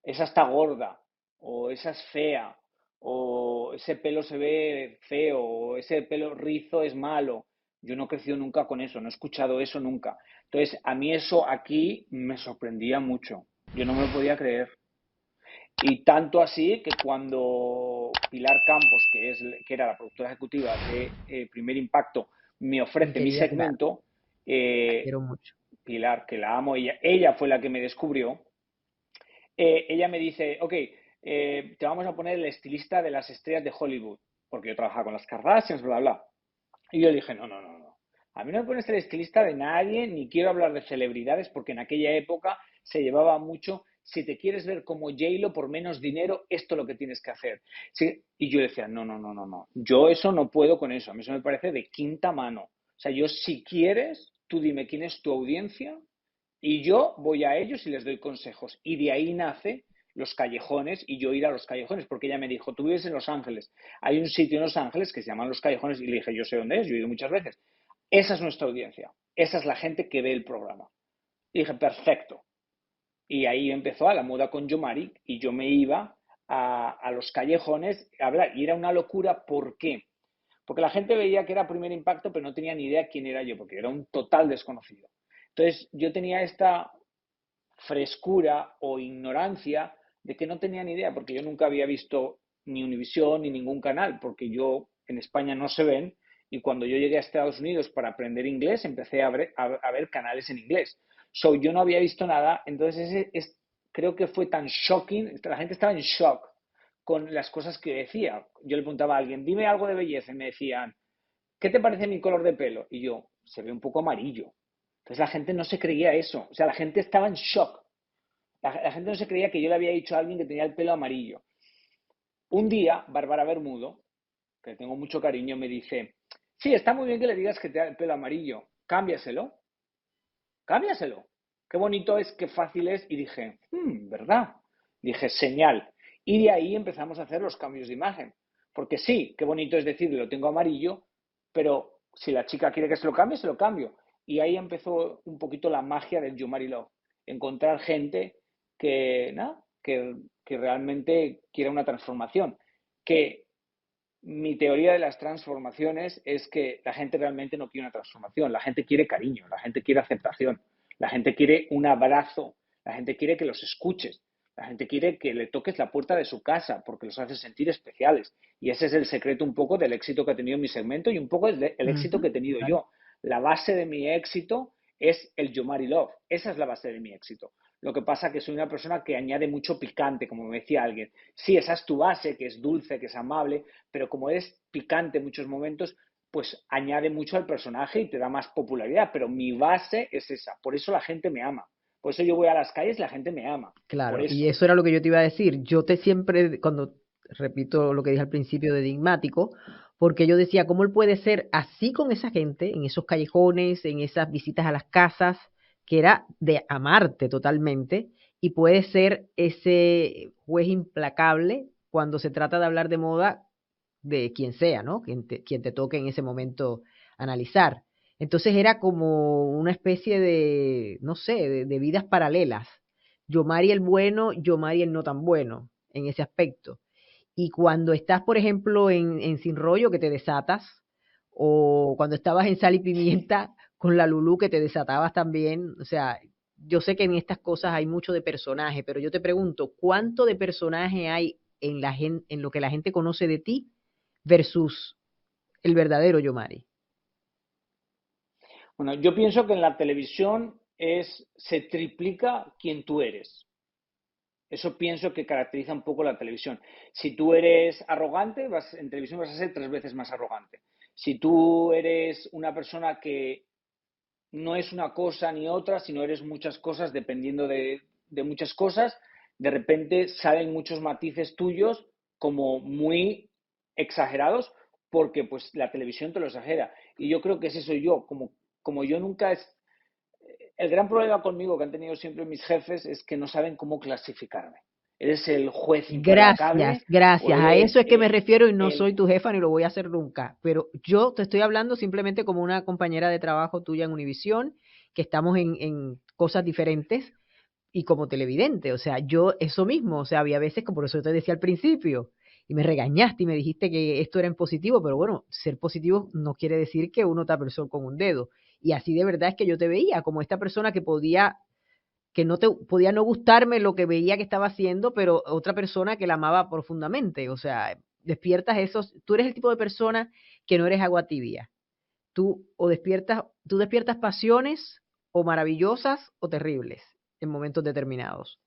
Speaker 1: esa está gorda, o esa es fea, o ese pelo se ve feo, o ese pelo rizo es malo. Yo no he crecido nunca con eso, no he escuchado eso nunca. Entonces, a mí eso aquí me sorprendía mucho. Yo no me lo podía creer. Y tanto así que cuando Pilar Campos, que era la productora ejecutiva de Primer Impacto, me
Speaker 2: Y
Speaker 1: ofrece mi
Speaker 2: quería, claro,
Speaker 1: segmento,
Speaker 2: la quiero mucho.
Speaker 1: Pilar, que la amo, ella fue la que me descubrió, ella me dice, ok, te vamos a poner el estilista de las estrellas de Hollywood, porque yo trabajaba con las Kardashians, bla, bla. Y yo le dije, no, no, no, no. A mí no me pones el estilista de nadie, ni quiero hablar de celebridades, porque en aquella época se llevaba mucho, si te quieres ver como J-Lo por menos dinero, esto es lo que tienes que hacer. Sí, y yo decía, no, no, no, no, no. Yo eso no puedo con eso. A mí eso me parece de quinta mano. O sea, yo si quieres, tú dime quién es tu audiencia y yo voy a ellos y les doy consejos. Y de ahí nace los callejones y yo ir a los callejones, porque ella me dijo, tú vives en Los Ángeles, hay un sitio en Los Ángeles que se llaman Los Callejones y le dije, yo sé dónde es, yo he ido muchas veces. Esa es nuestra audiencia, esa es la gente que ve el programa. Y dije, perfecto. Y ahí empezó a la moda con Yomari y yo me iba a los callejones a hablar. Y era una locura, ¿por qué? Porque la gente veía que era Primer Impacto, pero no tenía ni idea quién era yo, porque era un total desconocido. Entonces yo tenía esta frescura o ignorancia de que no tenía ni idea, porque yo nunca había visto ni Univisión ni ningún canal, porque yo en España no se ven, y cuando yo llegué a Estados Unidos para aprender inglés, empecé a ver canales en inglés. So, yo no había visto nada, entonces creo que fue tan shocking, la gente estaba en shock con las cosas que decía. Yo le preguntaba a alguien, dime algo de belleza, y me decían, ¿qué te parece mi color de pelo? Y yo, se ve un poco amarillo. Entonces la gente no se creía eso, o sea, la gente estaba en shock. La gente no se creía que yo le había dicho a alguien que tenía el pelo amarillo. Un día, Bárbara Bermudo, que le tengo mucho cariño, me dice, sí, está muy bien que le digas que te da el pelo amarillo, cámbiaselo, cámbiaselo. Qué bonito es, qué fácil es. Y dije, ¿verdad? Dije, señal. Y de ahí empezamos a hacer los cambios de imagen. Porque sí, qué bonito es decir, lo tengo amarillo, pero si la chica quiere que se lo cambie, se lo cambio. Y ahí empezó un poquito la magia del You Marry Love. Encontrar gente que, ¿no? que realmente quiera una transformación. Que mi teoría de las transformaciones es que la gente realmente no quiere una transformación, la gente quiere cariño, la gente quiere aceptación, la gente quiere un abrazo, la gente quiere que los escuches, la gente quiere que le toques la puerta de su casa porque los hace sentir especiales. Y ese es el secreto un poco del éxito que ha tenido mi segmento y un poco el éxito que he tenido yo. La base de mi éxito es el You Marry Love. Esa es la base de mi éxito. Lo que pasa es que soy una persona que añade mucho picante, como me decía alguien. Sí, esa es tu base, que es dulce, que es amable, pero como eres picante en muchos momentos, pues añade mucho al personaje y te da más popularidad. Pero mi base es esa. Por eso la gente me ama. Por eso yo voy a las calles y la gente me ama. Por
Speaker 2: Claro, y
Speaker 1: eso.
Speaker 2: eso era lo que yo te iba a decir. Yo te siempre, cuando repito lo que dije al principio de enigmático, porque yo decía, ¿cómo él puede ser así con esa gente, en esos callejones, en esas visitas a las casas, que era de amarte totalmente, y puede ser ese juez implacable cuando se trata de hablar de moda de quien sea, ¿no? Quien te toque en ese momento analizar. Entonces era como una especie de, no sé, de vidas paralelas. Yomari el bueno, Yomari el no tan bueno en ese aspecto. Y cuando estás, por ejemplo, en Sin Rollo, que te desatas, o cuando estabas en Sal y Pimienta con la Lulú, que te desatabas también, o sea, yo sé que en estas cosas hay mucho de personaje, pero yo te pregunto, ¿cuánto de personaje hay en lo que la gente conoce de ti versus el verdadero Yomari?
Speaker 1: Bueno, yo pienso que en la televisión se triplica quien tú eres. Eso pienso que caracteriza un poco la televisión. Si tú eres arrogante, en televisión vas a ser 3 veces más arrogante. Si tú eres una persona que no es una cosa ni otra, sino eres muchas cosas, dependiendo de muchas cosas, de repente salen muchos matices tuyos como muy exagerados porque pues la televisión te lo exagera. Y yo creo que ese soy yo, como yo nunca es... El gran problema conmigo que han tenido siempre mis jefes es que no saben cómo clasificarme. ¿Eres el juez
Speaker 2: Gracias,
Speaker 1: implacable o
Speaker 2: gracias. A eso
Speaker 1: eres
Speaker 2: es que me refiero y no
Speaker 1: el...
Speaker 2: soy tu jefa ni lo voy a hacer nunca. Pero yo te estoy hablando simplemente como una compañera de trabajo tuya en Univisión, que estamos en cosas diferentes y como televidente. O sea, yo eso mismo, o sea, había veces que por eso te decía al principio y me regañaste y me dijiste que esto era en positivo, pero bueno, ser positivo no quiere decir que uno tape el sol con un dedo. Y así de verdad es que yo te veía como esta persona que no te podía no gustarme lo que veía que estaba haciendo, pero otra persona que la amaba profundamente. O sea, despiertas esos, tú eres el tipo de persona que no eres agua tibia. Tú despiertas pasiones o maravillosas o terribles en momentos determinados.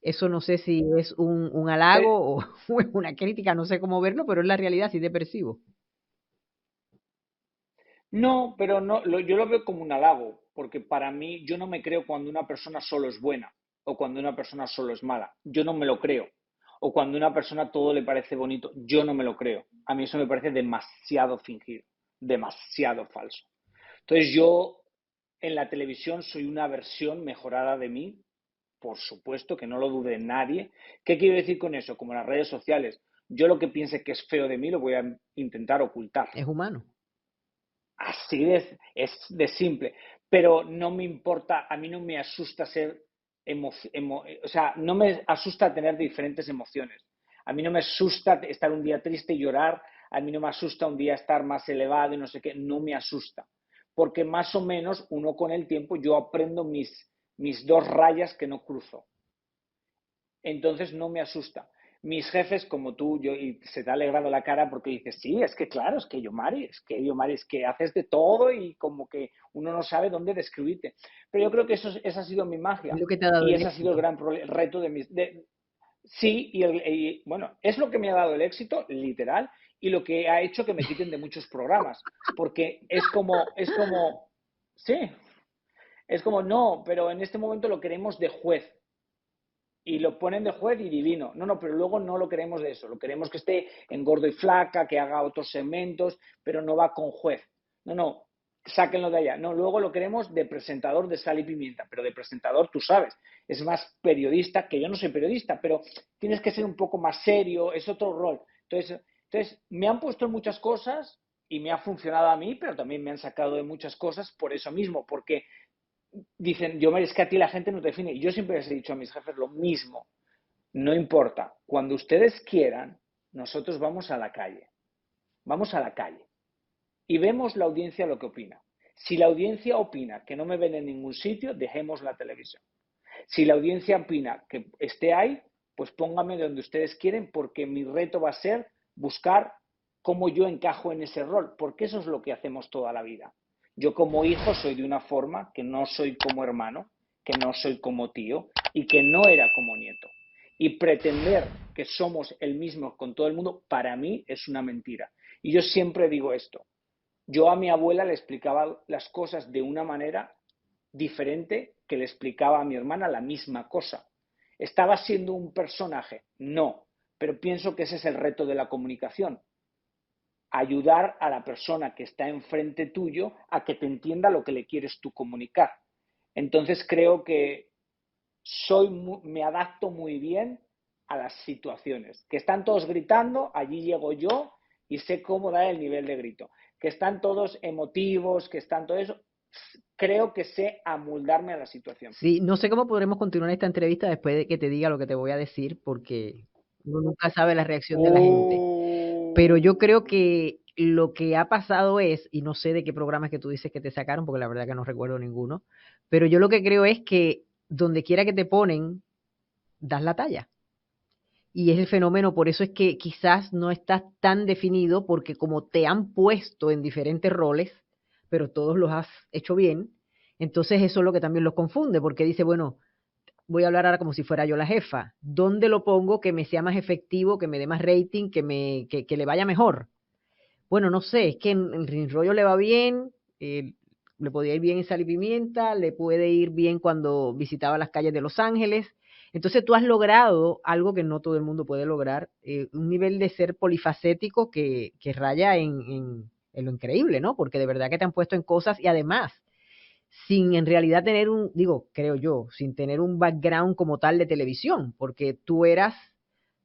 Speaker 2: Eso no sé si es un halago o, o es una crítica, no sé cómo verlo, pero es la realidad, sí te percibo.
Speaker 1: No, pero no, yo lo veo como un halago, porque para mí yo no me creo cuando una persona solo es buena o cuando una persona solo es mala. Yo no me lo creo. O cuando una persona todo le parece bonito, yo no me lo creo. A mí eso me parece demasiado fingido, demasiado falso. Entonces yo en la televisión soy una versión mejorada de mí, por supuesto, que no lo dude nadie. ¿Qué quiero decir con eso? Como en las redes sociales, yo lo que piense que es feo de mí lo voy a intentar ocultar.
Speaker 2: Es humano.
Speaker 1: Así es de simple. Pero no me importa, a mí no me asusta ser, o sea, no me asusta tener diferentes emociones. A mí no me asusta estar un día triste y llorar, a mí no me asusta un día estar más elevado y no sé qué, no me asusta. Porque más o menos uno con el tiempo yo aprendo mis 2 rayas que no cruzo. Entonces no me asusta. mis jefes como tú, y se te ha alegrado la cara porque dices, sí, es que claro, es que haces de todo y como que uno no sabe dónde describirte. Pero yo creo que esa ha sido mi
Speaker 2: Es
Speaker 1: magia
Speaker 2: lo que te ha dado
Speaker 1: y
Speaker 2: el
Speaker 1: ese ha sido el
Speaker 2: éxito.
Speaker 1: gran el reto de mis... sí, bueno, es lo que me ha dado el éxito, literal, y lo que ha hecho que me quiten de muchos programas, porque sí, es como, no, pero en este momento lo queremos de juez y lo ponen de juez y divino. No, no, pero luego no lo queremos de eso. Lo queremos que esté en gordo y flaca, que haga otros segmentos, pero no va con juez. No, no, sáquenlo de allá. No, luego lo queremos de presentador de sal y pimienta, pero de presentador, tú sabes, es más periodista, que yo no soy periodista, pero tienes que ser un poco más serio, es otro rol. Entonces me han puesto en muchas cosas y me ha funcionado a mí, pero también me han sacado de muchas cosas por eso mismo, porque dicen, yo es que a ti la gente no te define. Yo siempre les he dicho a mis jefes lo mismo. No importa, cuando ustedes quieran, nosotros vamos a la calle. Vamos a la calle y vemos la audiencia lo que opina. Si la audiencia opina que no me ven en ningún sitio, dejemos la televisión. Si la audiencia opina que esté ahí, pues póngame donde ustedes quieren, porque mi reto va a ser buscar cómo yo encajo en ese rol, porque eso es lo que hacemos toda la vida. Yo como hijo soy de una forma, que no soy como hermano, que no soy como tío y que no era como nieto. Y pretender que somos el mismo con todo el mundo, para mí es una mentira. Y yo siempre digo esto. Yo a mi abuela le explicaba las cosas de una manera diferente que le explicaba a mi hermana la misma cosa. ¿Estaba siendo un personaje? No, pero pienso que ese es el reto de la comunicación. Ayudar a la persona que está enfrente tuyo a que te entienda lo que le quieres tú comunicar. Entonces creo que me adapto muy bien a las situaciones. Que están todos gritando, allí llego yo y sé cómo dar el nivel de grito. Que están todos emotivos, que están todo eso, creo que sé amoldarme a la situación.
Speaker 2: Sí, no sé cómo podremos continuar esta entrevista después de que te diga lo que te voy a decir, porque uno nunca sabe la reacción de la gente. Pero yo creo que lo que ha pasado es, y no sé de qué programas que tú dices que te sacaron, porque la verdad que no recuerdo ninguno, pero yo lo que creo es que donde quiera que te ponen, das la talla. Y es el fenómeno, por eso es que quizás no estás tan definido, porque como te han puesto en diferentes roles, pero todos los has hecho bien, entonces eso es lo que también los confunde, porque dice, bueno, voy a hablar ahora como si fuera yo la jefa. ¿Dónde lo pongo que me sea más efectivo, que me dé más rating, que le vaya mejor? Bueno, no sé, es que en Rin Rollo le va bien, le podía ir bien en Sal y Pimienta, le puede ir bien cuando visitaba las calles de Los Ángeles. Entonces tú has logrado algo que no todo el mundo puede lograr, un nivel de ser polifacético que raya en lo increíble, ¿no? Porque de verdad que te han puesto en cosas y además, sin en realidad tener digo, creo yo, sin tener un background como tal de televisión, porque tú eras,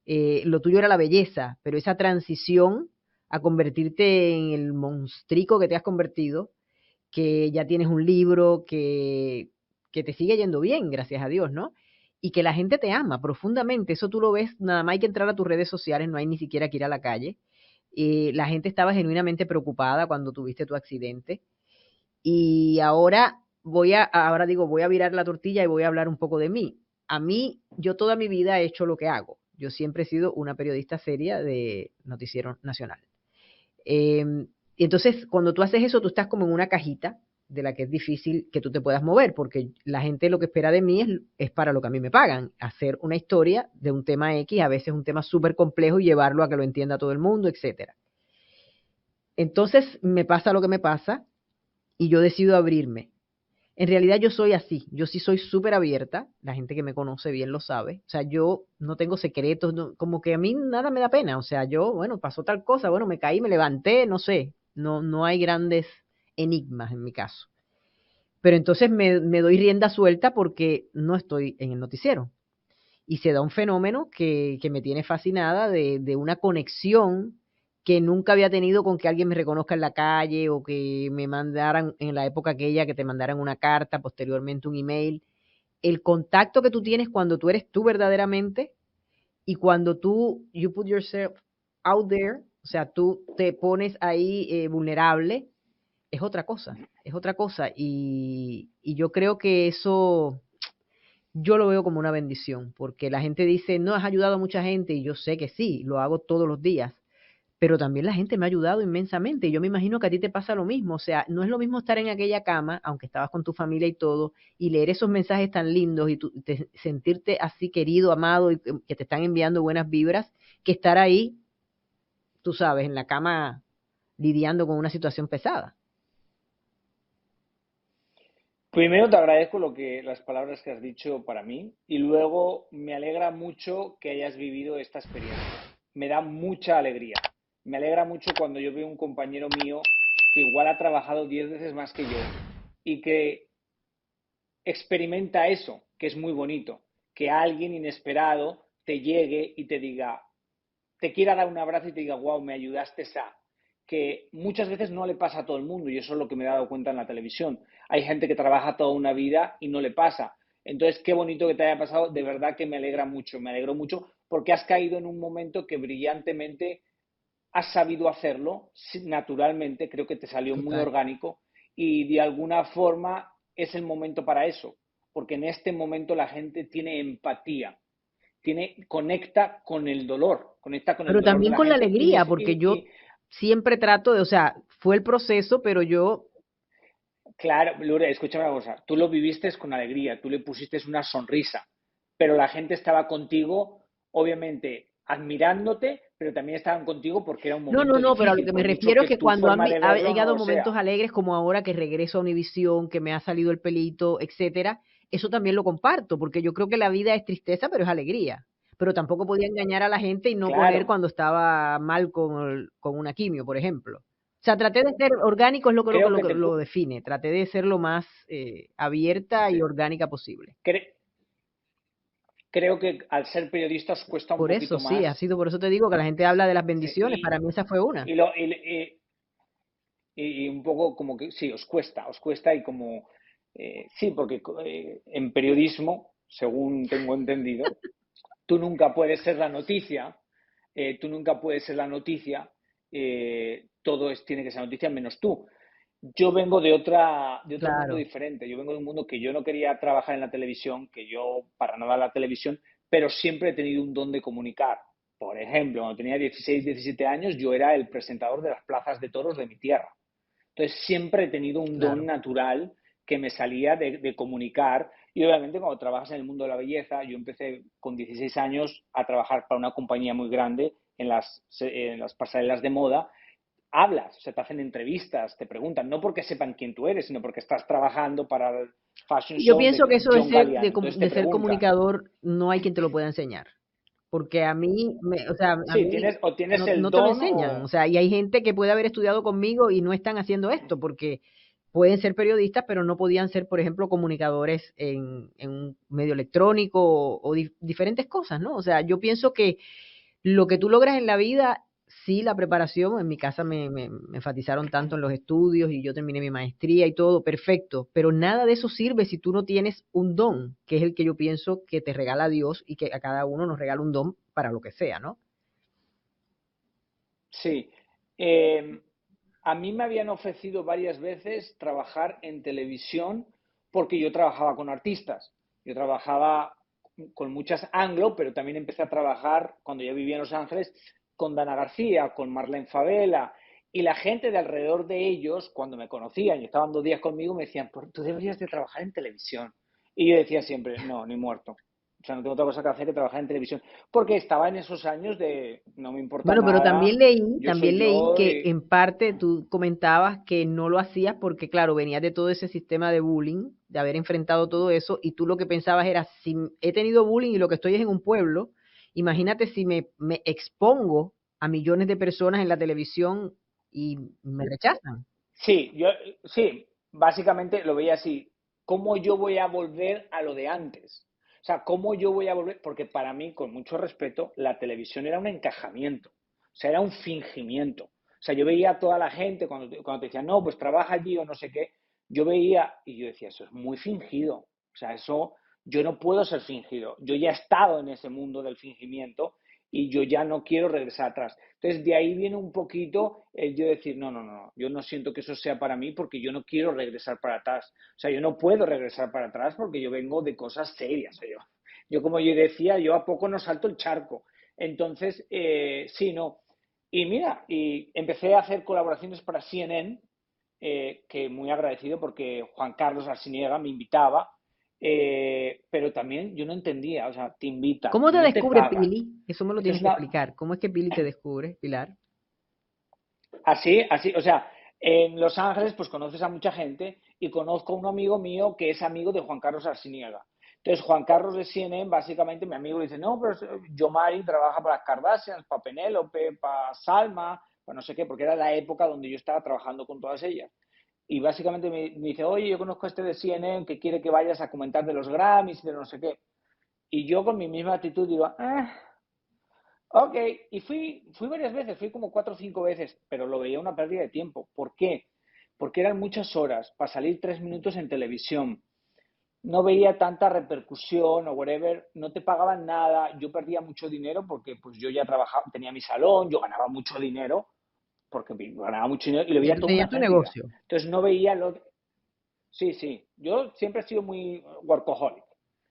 Speaker 2: lo tuyo era la belleza, pero esa transición a convertirte en el monstrico que te has convertido, que ya tienes un libro, que te sigue yendo bien, gracias a Dios, ¿no? Y que la gente te ama profundamente, eso tú lo ves, nada más hay que entrar a tus redes sociales, no hay ni siquiera que ir a la calle. La gente estaba genuinamente preocupada cuando tuviste tu accidente. Y ahora digo, voy a virar la tortilla y voy a hablar un poco de mí. A mí, yo toda mi vida he hecho lo que hago. Yo siempre he sido una periodista seria de Noticiero Nacional. Y entonces, cuando tú haces eso, tú estás como en una cajita de la que es difícil que tú te puedas mover, porque la gente lo que espera de mí es para lo que a mí me pagan, hacer una historia de un tema X, a veces un tema súper complejo y llevarlo a que lo entienda todo el mundo, etcétera. Entonces, me pasa lo que me pasa y yo decido abrirme. En realidad yo soy así, yo sí soy súper abierta, la gente que me conoce bien lo sabe, o sea, yo no tengo secretos, como que a mí nada me da pena, o sea, yo, bueno, pasó tal cosa, bueno, me caí, me levanté, no sé, no hay grandes enigmas en mi caso. Pero entonces me doy rienda suelta porque no estoy en el noticiero. Y se da un fenómeno que me tiene fascinada de una conexión que nunca había tenido con que alguien me reconozca en la calle o que me mandaran en la época aquella que te mandaran una carta, posteriormente un email. El contacto que tú tienes cuando tú eres tú verdaderamente y cuando you put yourself out there, o sea, tú te pones ahí vulnerable, es otra cosa, es otra cosa. Y yo creo que eso yo lo veo como una bendición, porque la gente dice, no, has ayudado a mucha gente, y yo sé que sí, lo hago todos los días, pero también la gente me ha ayudado inmensamente. Y yo me imagino que a ti te pasa lo mismo. O sea, no es lo mismo estar en aquella cama, aunque estabas con tu familia y todo, y leer esos mensajes tan lindos y sentirte así querido, amado y que te están enviando buenas vibras, que estar ahí, tú sabes, en la cama lidiando con una situación pesada.
Speaker 1: Primero te agradezco las palabras que has dicho para mí y luego me alegra mucho que hayas vivido esta experiencia. Me da mucha alegría. Me alegra mucho cuando yo veo un compañero mío que igual ha trabajado 10 veces más que yo y que experimenta eso, que es muy bonito, que alguien inesperado te llegue y te diga, te quiera dar un abrazo y te diga, wow, me ayudaste a, que muchas veces no le pasa a todo el mundo y eso es lo que me he dado cuenta en la televisión. Hay gente que trabaja toda una vida y no le pasa. Entonces, qué bonito que te haya pasado, de verdad que me alegra mucho, me alegro mucho porque has caído en un momento que brillantemente has sabido hacerlo naturalmente, creo que te salió muy
Speaker 2: Total.
Speaker 1: orgánico y de alguna forma es el momento para eso, porque en este momento la gente tiene empatía, conecta con el
Speaker 2: Pero
Speaker 1: dolor de
Speaker 2: también
Speaker 1: la
Speaker 2: con la
Speaker 1: gente
Speaker 2: alegría, porque yo siempre trato de, o sea, fue el proceso, pero yo,
Speaker 1: claro, Lore, escúchame una cosa, tú lo viviste con alegría, tú le pusiste una sonrisa, pero la gente estaba contigo, obviamente, admirándote, pero también estaban contigo porque era un
Speaker 2: no, no,
Speaker 1: momento
Speaker 2: no, pero a lo
Speaker 1: difícil,
Speaker 2: que me
Speaker 1: por mucho
Speaker 2: refiero es
Speaker 1: que
Speaker 2: que
Speaker 1: tu
Speaker 2: cuando
Speaker 1: forma de
Speaker 2: ha
Speaker 1: verlo no
Speaker 2: llegado
Speaker 1: lo
Speaker 2: momentos
Speaker 1: sea.
Speaker 2: alegres como ahora que regreso a Univisión, que me ha salido el pelito, etcétera, eso también lo comparto, porque yo creo que la vida es tristeza, pero es alegría. Pero tampoco podía engañar a la gente y no poner
Speaker 1: Claro,
Speaker 2: cuando estaba mal con una quimio, por ejemplo. O sea, traté de ser orgánico, es
Speaker 1: creo
Speaker 2: lo
Speaker 1: que
Speaker 2: que lo define. Traté de ser lo más abierta y
Speaker 1: sí.
Speaker 2: orgánica posible.
Speaker 1: Cre- Creo que al ser periodistas cuesta un
Speaker 2: Por eso,
Speaker 1: poquito
Speaker 2: sí, ha
Speaker 1: más.
Speaker 2: sido, por eso te digo que la gente habla de las
Speaker 1: Sí,
Speaker 2: bendiciones. Para mí esa fue una.
Speaker 1: y, lo, y un poco como que sí, os cuesta y como sí, porque en periodismo, según tengo entendido, tú nunca puedes ser la noticia, tú nunca puedes ser la noticia, todo tiene que ser noticia menos tú. Yo vengo de otro mundo
Speaker 2: Claro.
Speaker 1: diferente. Yo vengo de un mundo que yo no quería trabajar en la televisión, que yo para nada la televisión, pero siempre he tenido un don de comunicar. Por ejemplo, cuando tenía 16, 17 años, yo era el presentador de las plazas de toros de mi tierra. Entonces, siempre he tenido un don
Speaker 2: Claro.
Speaker 1: natural que me salía de comunicar. Y obviamente, cuando trabajas en el mundo de la belleza, yo empecé con 16 años a trabajar para una compañía muy grande en las pasarelas de moda. Hablas, se te hacen entrevistas, te preguntan, no porque sepan quién tú eres, sino porque estás trabajando para el fashion
Speaker 2: Yo
Speaker 1: show
Speaker 2: pienso que
Speaker 1: de
Speaker 2: eso
Speaker 1: John Galliano. Entonces te
Speaker 2: de ser
Speaker 1: preguntan,
Speaker 2: comunicador no hay quien te lo pueda enseñar, porque o sea, a
Speaker 1: sí,
Speaker 2: mí
Speaker 1: tienes el
Speaker 2: no te lo
Speaker 1: don
Speaker 2: enseñan, o
Speaker 1: o...
Speaker 2: sea, y hay gente que puede haber estudiado conmigo y no están haciendo esto, porque pueden ser periodistas, pero no podían ser, por ejemplo, comunicadores en un medio electrónico o diferentes cosas, ¿no? O sea, yo pienso que lo que tú logras en la vida, sí, la preparación, en mi casa me enfatizaron tanto en los estudios y yo terminé mi maestría y todo, perfecto, pero nada de eso sirve si tú no tienes un don, que es el que yo pienso que te regala Dios y que a cada uno nos regala un don para lo que sea, ¿no?
Speaker 1: Sí. Eh, a mí me habían ofrecido varias veces trabajar en televisión porque yo trabajaba con artistas. Yo trabajaba con muchas anglo, pero también empecé a trabajar cuando yo vivía en Los Ángeles con Dana García, con Marlene Favela. Y la gente de alrededor de ellos, cuando me conocían y estaban 2 días conmigo, me decían, tú deberías de trabajar en televisión. Y yo decía siempre, no, ni muerto. O sea, no tengo otra cosa que hacer que trabajar en televisión. Porque estaba en esos años de no me importa
Speaker 2: Bueno, pero
Speaker 1: nada, yo soy
Speaker 2: también leí
Speaker 1: yo.
Speaker 2: que en parte tú comentabas que no lo hacías porque, claro, venías de todo ese sistema de bullying, de haber enfrentado todo eso, y tú lo que pensabas era, si he tenido bullying y lo que estoy es en un pueblo, imagínate si me expongo a millones de personas en la televisión y me rechazan.
Speaker 1: Sí, sí, básicamente lo veía así. ¿Cómo yo voy a volver a lo de antes? O sea, ¿cómo yo voy a volver? Porque para mí, con mucho respeto, la televisión era un encajamiento. O sea, era un fingimiento. O sea, yo veía a toda la gente cuando te decían, no, pues trabaja allí o no sé qué. Yo veía y yo decía, eso es muy fingido. O sea, eso, yo no puedo ser fingido. Yo ya he estado en ese mundo del fingimiento y yo ya no quiero regresar atrás. Entonces, de ahí viene un poquito el yo decir, no, no, no, yo no siento que eso sea para mí porque yo no quiero regresar para atrás. O sea, yo no puedo regresar para atrás porque yo vengo de cosas serias. Yo como yo decía, yo a poco no salto el charco. Entonces, sí, no. Y mira, y empecé a hacer colaboraciones para CNN, que muy agradecido porque Juan Carlos Arciniega me invitaba, pero también yo no entendía, o sea, te invitan,
Speaker 2: ¿Cómo te
Speaker 1: no te
Speaker 2: descubre
Speaker 1: pagan.
Speaker 2: Pili? Eso me lo
Speaker 1: Esto
Speaker 2: tienes
Speaker 1: es
Speaker 2: que
Speaker 1: una,
Speaker 2: explicar. ¿Cómo es que Pili te descubre, Pilar?
Speaker 1: así, así, o sea, en Los Ángeles pues conoces a mucha gente y conozco a un amigo mío que es amigo de Juan Carlos Arciniega. Entonces, Juan Carlos de CNN, básicamente, mi amigo le dice, no, pero Yomari trabaja para las Kardashians, para Penélope, para Salma, para no sé qué, porque era la época donde yo estaba trabajando con todas ellas. Y básicamente me dice, oye, yo conozco a este de CNN que quiere que vayas a comentar de los Grammys y de no sé qué. Y yo con mi misma actitud digo, ok, y fui varias veces, fui como 4 o 5 veces, pero lo veía una pérdida de tiempo. ¿Por qué? Porque eran muchas horas para salir 3 minutos en televisión. No veía tanta repercusión o whatever, no te pagaban nada, yo perdía mucho dinero porque pues yo ya trabajaba, tenía mi salón, yo ganaba mucho dinero, porque ganaba mucho dinero y lo
Speaker 2: Ya
Speaker 1: veía
Speaker 2: tú
Speaker 1: toda
Speaker 2: tenías
Speaker 1: una
Speaker 2: tu
Speaker 1: pérdida.
Speaker 2: negocio.
Speaker 1: Entonces no veía lo. Sí, sí, yo siempre he sido muy workaholic.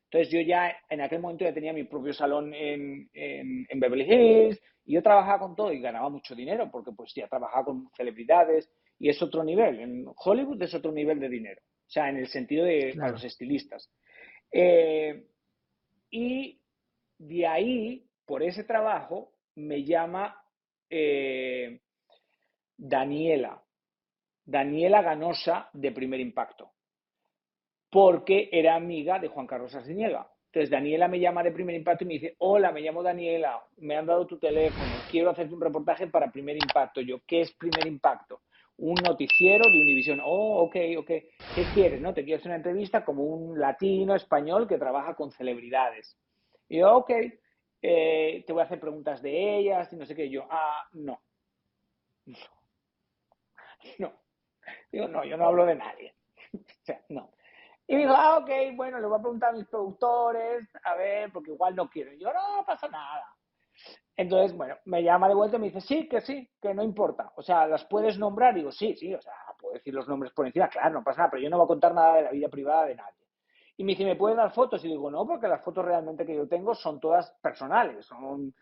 Speaker 1: Entonces yo ya en aquel momento ya tenía mi propio salón en Beverly Hills y yo trabajaba con todo y ganaba mucho dinero porque pues ya trabajaba con celebridades y es otro nivel. En Hollywood es otro nivel de dinero. O sea, en el sentido de para
Speaker 2: Claro.
Speaker 1: los estilistas. Eh, y de ahí, por ese trabajo, me llama eh, Daniela, Daniela Ganosa de Primer Impacto, porque era amiga de Juan Carlos Arciniega. Entonces Daniela me llama de Primer Impacto y me dice, hola, me llamo Daniela, me han dado tu teléfono, quiero hacerte un reportaje para Primer Impacto. Yo, ¿qué es Primer Impacto? Un noticiero de Univisión. Oh, ok, ok. ¿Qué quieres? ¿No? Te quiero hacer una entrevista como un latino español que trabaja con celebridades. Y yo, ok, te voy a hacer preguntas de ellas y no sé qué. Y yo, no, no. Digo, no, yo no hablo de nadie. O sea, no. Y digo, ok, bueno, le voy a preguntar a mis productores, a ver, porque igual no quiero. Y yo, no pasa nada. Entonces, bueno, me llama de vuelta y me dice, sí, que no importa. O sea, ¿las puedes nombrar? Digo, sí, sí, o sea, puedo decir los nombres por encima, claro, no pasa nada, pero yo no voy a contar nada de la vida privada de nadie. Y me dice, ¿me puedes dar fotos? Y digo, no, porque las fotos realmente que yo tengo son todas personales, son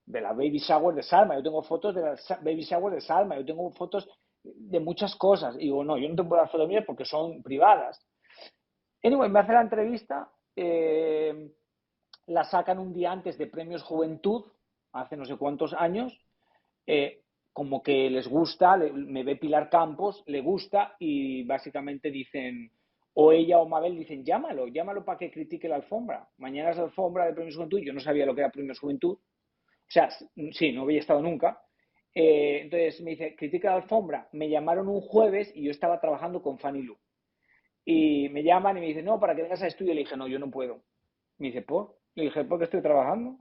Speaker 1: de la baby shower de Salma, yo tengo fotos de la baby shower de Salma, yo tengo fotos de muchas cosas. Y digo, no, yo no te puedo dar fotos mías porque son privadas. Anyway, me hace la entrevista, la sacan un día antes de Premios Juventud, hace no sé cuántos años, como que les gusta, me ve Pilar Campos, le gusta y básicamente dicen, o ella o Mabel dicen, llámalo para que critique la alfombra. Mañana es la alfombra de Premios Juventud, yo no sabía lo que era Premios Juventud, o sea, sí, no había estado nunca. Entonces me dice, critica la alfombra. Me llamaron un jueves y yo estaba trabajando con Fanny Lu. Y me llaman y me dicen, no, para que vengas al estudio. Le dije, no, yo no puedo. Me dice, ¿por? Le dije, ¿por qué estoy trabajando?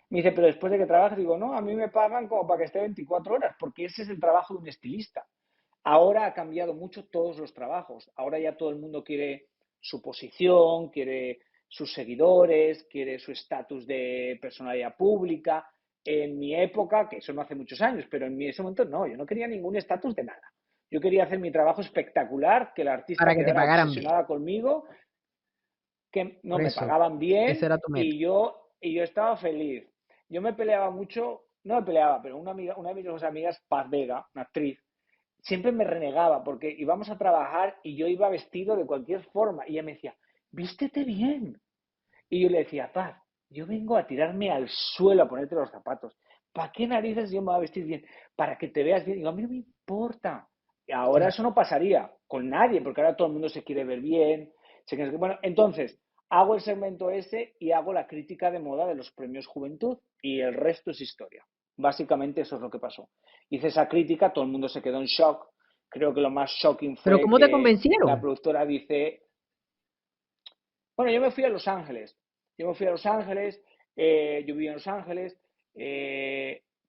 Speaker 1: Me dice, pero después de que trabajes, digo, no, a mí me pagan como para que esté 24 horas, porque ese es el trabajo de un estilista. Ahora ha cambiado mucho todos los trabajos. Ahora ya todo el mundo quiere su posición, quiere sus seguidores, quiere su estatus de personalidad pública. En mi época, que eso no hace muchos años, pero en ese momento no, yo no quería ningún estatus de nada. Yo quería hacer mi trabajo espectacular, que la artista
Speaker 2: Para que te
Speaker 1: quedara
Speaker 2: pagaran bien.
Speaker 1: obsesionada conmigo, que no
Speaker 2: Por
Speaker 1: me
Speaker 2: eso,
Speaker 1: pagaban
Speaker 2: esa
Speaker 1: bien
Speaker 2: era tu meta.
Speaker 1: y yo estaba feliz. Yo me peleaba mucho, no me peleaba, pero una de mis dos amigas, Paz Vega, una actriz, siempre me renegaba porque íbamos a trabajar y yo iba vestido de cualquier forma y ella me decía, vístete bien. Y yo le decía, Paz, yo vengo a tirarme al suelo a ponerte los zapatos. ¿Para qué narices yo me voy a vestir bien? Para que te veas bien. Y digo, a mí no me importa. Y ahora
Speaker 2: Claro.
Speaker 1: eso no pasaría con nadie, porque ahora todo el mundo se quiere ver bien. Bueno, entonces, hago el segmento ese y hago la crítica de moda de los premios Juventud y el resto es historia. Básicamente eso es lo que pasó. Hice esa crítica, todo el mundo se quedó en shock. Creo que lo más shocking
Speaker 2: Pero
Speaker 1: fue
Speaker 2: ¿cómo te
Speaker 1: que la
Speaker 2: convencieron?
Speaker 1: productora dice, bueno, yo me fui a Los Ángeles. Yo me fui a Los Ángeles, yo viví en Los Ángeles.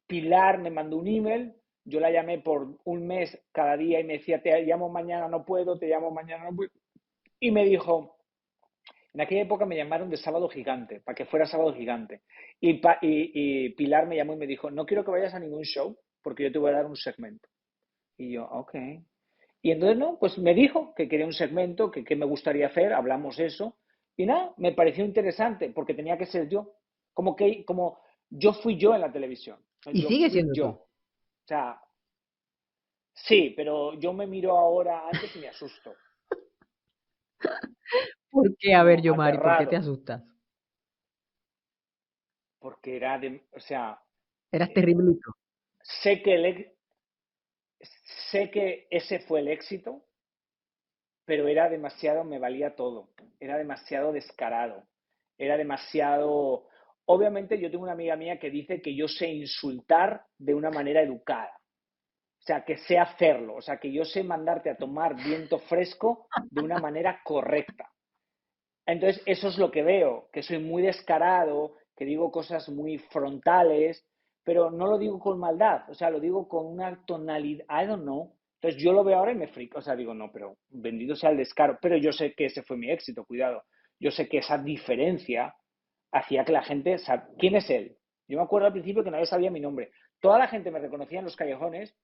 Speaker 1: Pilar me mandó un email, yo la llamé por un mes cada día y me decía, te llamo mañana, no puedo, te llamo mañana, no puedo. Y me dijo, En aquella época me llamaron de Sábado Gigante, para que fuera Sábado Gigante. Y Pilar me llamó y me dijo, no quiero que vayas a ningún show porque yo te voy a dar un segmento. Y yo, ok. Y entonces, no, pues me dijo que quería un segmento, que me gustaría hacer, hablamos eso. Y nada, me pareció interesante porque tenía que ser yo. Como yo fui yo en la televisión.
Speaker 2: Y
Speaker 1: Yo
Speaker 2: sigue
Speaker 1: fui
Speaker 2: siendo
Speaker 1: yo.
Speaker 2: tú.
Speaker 1: O sea, sí, pero yo me miro ahora antes y me asusto.
Speaker 2: ¿Por qué? A ver,
Speaker 1: No,
Speaker 2: Yomari, ¿por qué te
Speaker 1: aterrado.
Speaker 2: asustas?
Speaker 1: Porque era de, o sea,
Speaker 2: Eras
Speaker 1: eh,
Speaker 2: terriblito.
Speaker 1: sé que, sé que ese fue el éxito, pero era demasiado, me valía todo. Era demasiado descarado. Era demasiado... Obviamente yo tengo una amiga mía que dice que yo sé insultar de una manera educada. O sea, que sé hacerlo. O sea, que yo sé mandarte a tomar viento fresco de una manera correcta. Entonces, eso es lo que veo, que soy muy descarado, que digo cosas muy frontales, pero no lo digo con maldad, o sea, lo digo con una tonalidad, I don't know. Entonces, yo lo veo ahora y me frico, o sea, digo, no, pero bendito sea el descaro, pero yo sé que ese fue mi éxito, cuidado. Yo sé que esa diferencia hacía que la gente, ¿quién es él? Yo me acuerdo al principio que nadie sabía mi nombre. Toda la gente me reconocía en los callejones,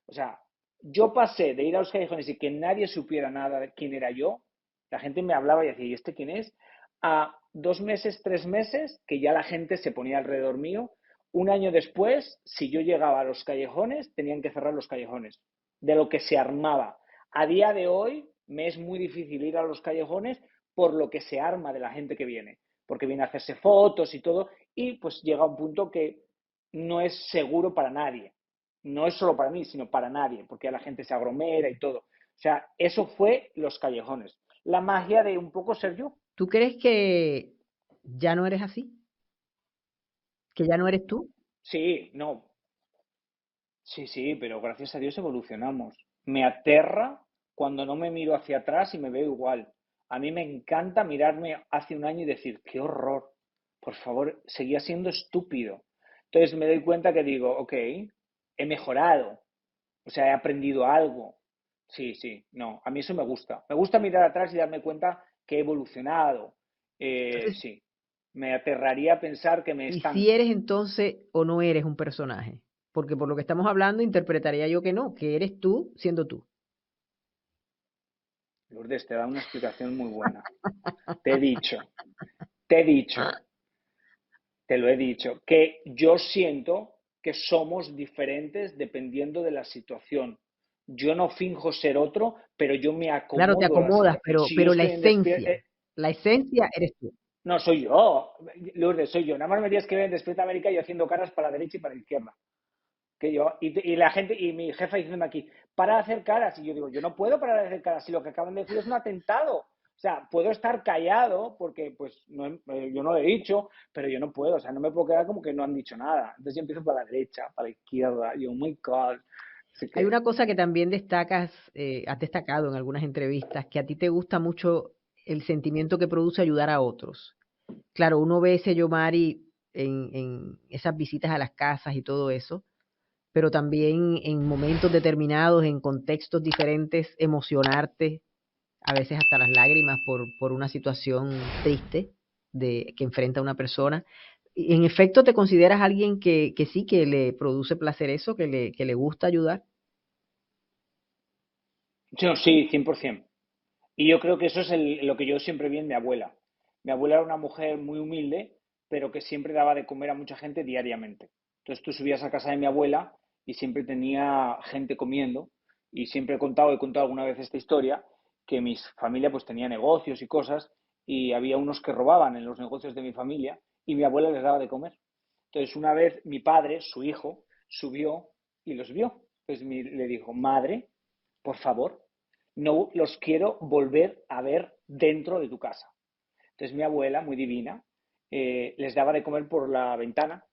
Speaker 1: o sea, yo pasé de ir a los callejones y que nadie supiera nada de quién era yo, la gente me hablaba y decía, ¿y este quién es? A 2 meses, 3 meses, que ya la gente se ponía alrededor mío. Un año después, si yo llegaba a los callejones, tenían que cerrar los callejones, de lo que se armaba. A día de hoy me es muy difícil ir a los callejones por lo que se arma de la gente que viene, porque viene a hacerse fotos y todo, y pues llega un punto que no es seguro para nadie. No es solo para mí, sino para nadie, porque la gente se agromera y todo. O sea, eso fue los callejones. La magia de un poco ser yo.
Speaker 2: ¿Tú crees que ya no eres así? ¿Que ya no eres tú?
Speaker 1: Sí, no, sí, sí, pero gracias a Dios evolucionamos. Me aterra cuando no me miro hacia atrás y me veo igual. A mí me encanta mirarme hace un año y decir, qué horror, por favor, seguía siendo estúpido. Entonces me doy cuenta que digo, ok, he mejorado, o sea, he aprendido algo. Sí, sí, no, a mí eso me gusta. Me gusta mirar atrás y darme cuenta que he evolucionado.
Speaker 2: Entonces,
Speaker 1: Sí, me aterraría pensar que me
Speaker 2: ¿y si
Speaker 1: estanco.
Speaker 2: eres entonces o no eres un personaje? Porque por lo que estamos hablando, interpretaría yo que no, que eres tú siendo tú.
Speaker 1: Lourdes, te da una explicación muy buena. Te he dicho, te he dicho, te lo he dicho, que yo siento que somos diferentes dependiendo de la situación. Yo no finjo ser otro, pero yo me
Speaker 2: Claro, te
Speaker 1: acomodo a la
Speaker 2: acomodas,
Speaker 1: situación. Si yo
Speaker 2: pero
Speaker 1: estoy en
Speaker 2: la esencia eres tú.
Speaker 1: no soy yo, Lourdes, soy yo. Nada más me tienes que ver en Despierta América y haciendo caras para la derecha y para la izquierda. Que yo, y la gente, y mi jefa diciéndome aquí, para de hacer caras. Y yo digo, yo no puedo parar de hacer caras si lo que acaban de decir es un atentado. O sea, puedo estar callado porque pues no, yo no lo he dicho, pero yo no puedo, o sea, no me puedo quedar como que no han dicho nada. Entonces yo empiezo para la derecha, para la izquierda, y yo, oh my God. Así
Speaker 2: Hay
Speaker 1: que,
Speaker 2: una cosa que también destacas, has destacado en algunas entrevistas, que a ti te gusta mucho el sentimiento que produce ayudar a otros. Claro, uno ve ese Yomari en esas visitas a las casas y todo eso, pero también en momentos determinados, en contextos diferentes, emocionarte, a veces hasta las lágrimas por una situación triste que enfrenta una persona. En efecto, ¿te consideras alguien que sí, que le produce placer eso, que le gusta ayudar?
Speaker 1: yo sí, 100%. Y yo creo que eso es lo que yo siempre vi en mi abuela. Mi abuela era una mujer muy humilde, pero que siempre daba de comer a mucha gente diariamente. Entonces tú subías a casa de mi abuela y siempre tenía gente comiendo. Y siempre he contado alguna vez esta historia, que mi familia pues tenía negocios y cosas y había unos que robaban en los negocios de mi familia y mi abuela les daba de comer. Entonces una vez mi padre, su hijo, subió y los vio. Entonces le dijo, madre, por favor, no los quiero volver a ver dentro de tu casa. Entonces mi abuela, muy divina, les daba de comer por la ventana,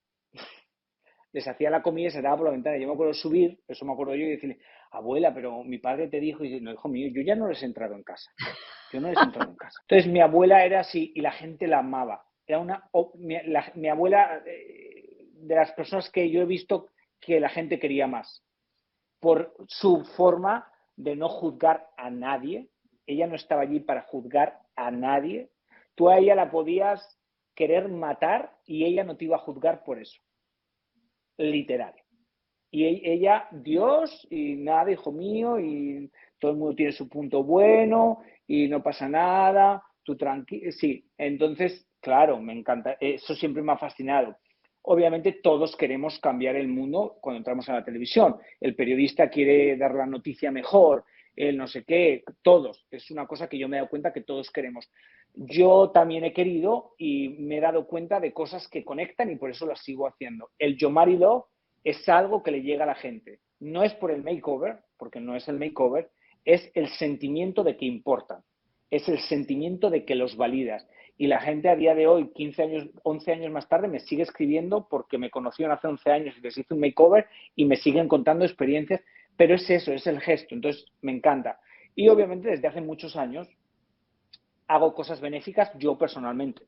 Speaker 1: les hacía la comida y se daba por la ventana. Yo me acuerdo subir, eso me acuerdo yo, y decirle, abuela, pero mi padre te dijo, y dice, no, hijo mío, yo ya no les he entrado en casa. Yo no les he entrado en casa. Entonces mi abuela era así y la gente la amaba. Era mi abuela, de las personas que yo he visto que la gente quería más por su forma de no juzgar a nadie. Ella no estaba allí para juzgar a nadie, Tú a ella la podías querer matar y ella no te iba a juzgar por eso. Literal. Y ella, Dios, y nada, hijo mío, y todo el mundo tiene su punto bueno, y no pasa nada, tú tranquilo. Sí, entonces, claro, me encanta, eso siempre me ha fascinado. Obviamente todos queremos cambiar el mundo cuando entramos a la televisión. El periodista quiere dar la noticia mejor, el no sé qué, todos. Es una cosa que yo me he dado cuenta que todos queremos. Yo también he querido y me he dado cuenta de cosas que conectan y por eso las sigo haciendo. El Yo Mari Love es algo que le llega a la gente. No es por el makeover, porque no es el makeover, es el sentimiento de que importan, es el sentimiento de que los validas. Y la gente a día de hoy, 15 años, 11 años más tarde, me sigue escribiendo porque me conocieron hace 11 años y les hice un makeover y me siguen contando experiencias, pero es eso, es el gesto, entonces me encanta. Y obviamente desde hace muchos años hago cosas benéficas yo personalmente.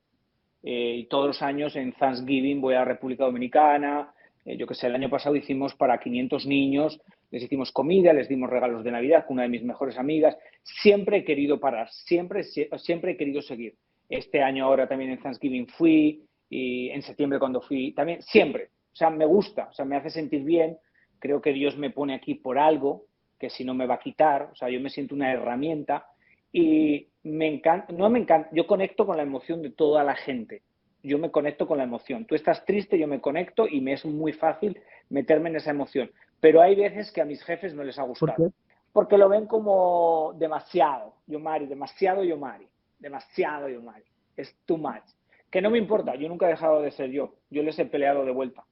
Speaker 1: Y todos los años en Thanksgiving voy a la República Dominicana. Yo que sé, el año pasado hicimos para 500 niños, les hicimos comida, les dimos regalos de Navidad con una de mis mejores amigas. Siempre he querido parar, siempre he querido seguir. Este año ahora también en Thanksgiving fui, y en septiembre cuando fui, también, siempre. O sea, me gusta, o sea, me hace sentir bien. Creo que Dios me pone aquí por algo, que si no me va a quitar. O sea, yo me siento una herramienta y me encanta, no me encanta, yo conecto con la emoción de toda la gente. Yo me conecto con la emoción. Tú estás triste, yo me conecto y me es muy fácil meterme en esa emoción. Pero hay veces que a mis jefes no les ha
Speaker 2: ¿Por qué?
Speaker 1: gustado. Porque lo ven como demasiado, Yomari, demasiado Yomari, demasiado Yomari. Es too much. Que no me importa, yo nunca he dejado de ser yo. Yo les he peleado de vuelta.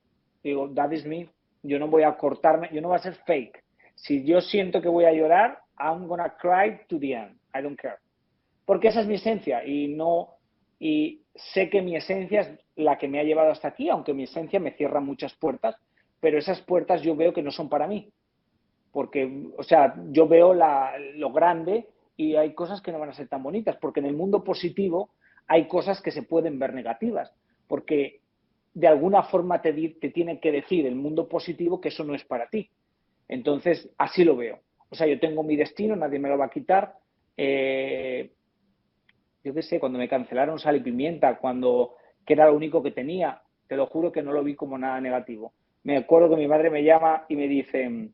Speaker 1: Digo, that is me. Yo no voy a cortarme, yo no voy a ser fake. Si yo siento que voy a llorar, I'm gonna cry to the end. I don't care. Porque esa es mi esencia y sé que mi esencia es la que me ha llevado hasta aquí, aunque mi esencia me cierra muchas puertas, pero esas puertas yo veo que no son para mí. Porque, o sea, yo veo lo grande y hay cosas que no van a ser tan bonitas, porque en el mundo positivo hay cosas que se pueden ver negativas, porque de alguna forma te tiene que decir el mundo positivo que eso no es para ti. Entonces, así lo veo. O sea, yo tengo mi destino, nadie me lo va a quitar. Yo qué sé, cuando me cancelaron Sal y Pimienta, que era lo único que tenía, te lo juro que no lo vi como nada negativo. Me acuerdo que mi madre me llama y me dice,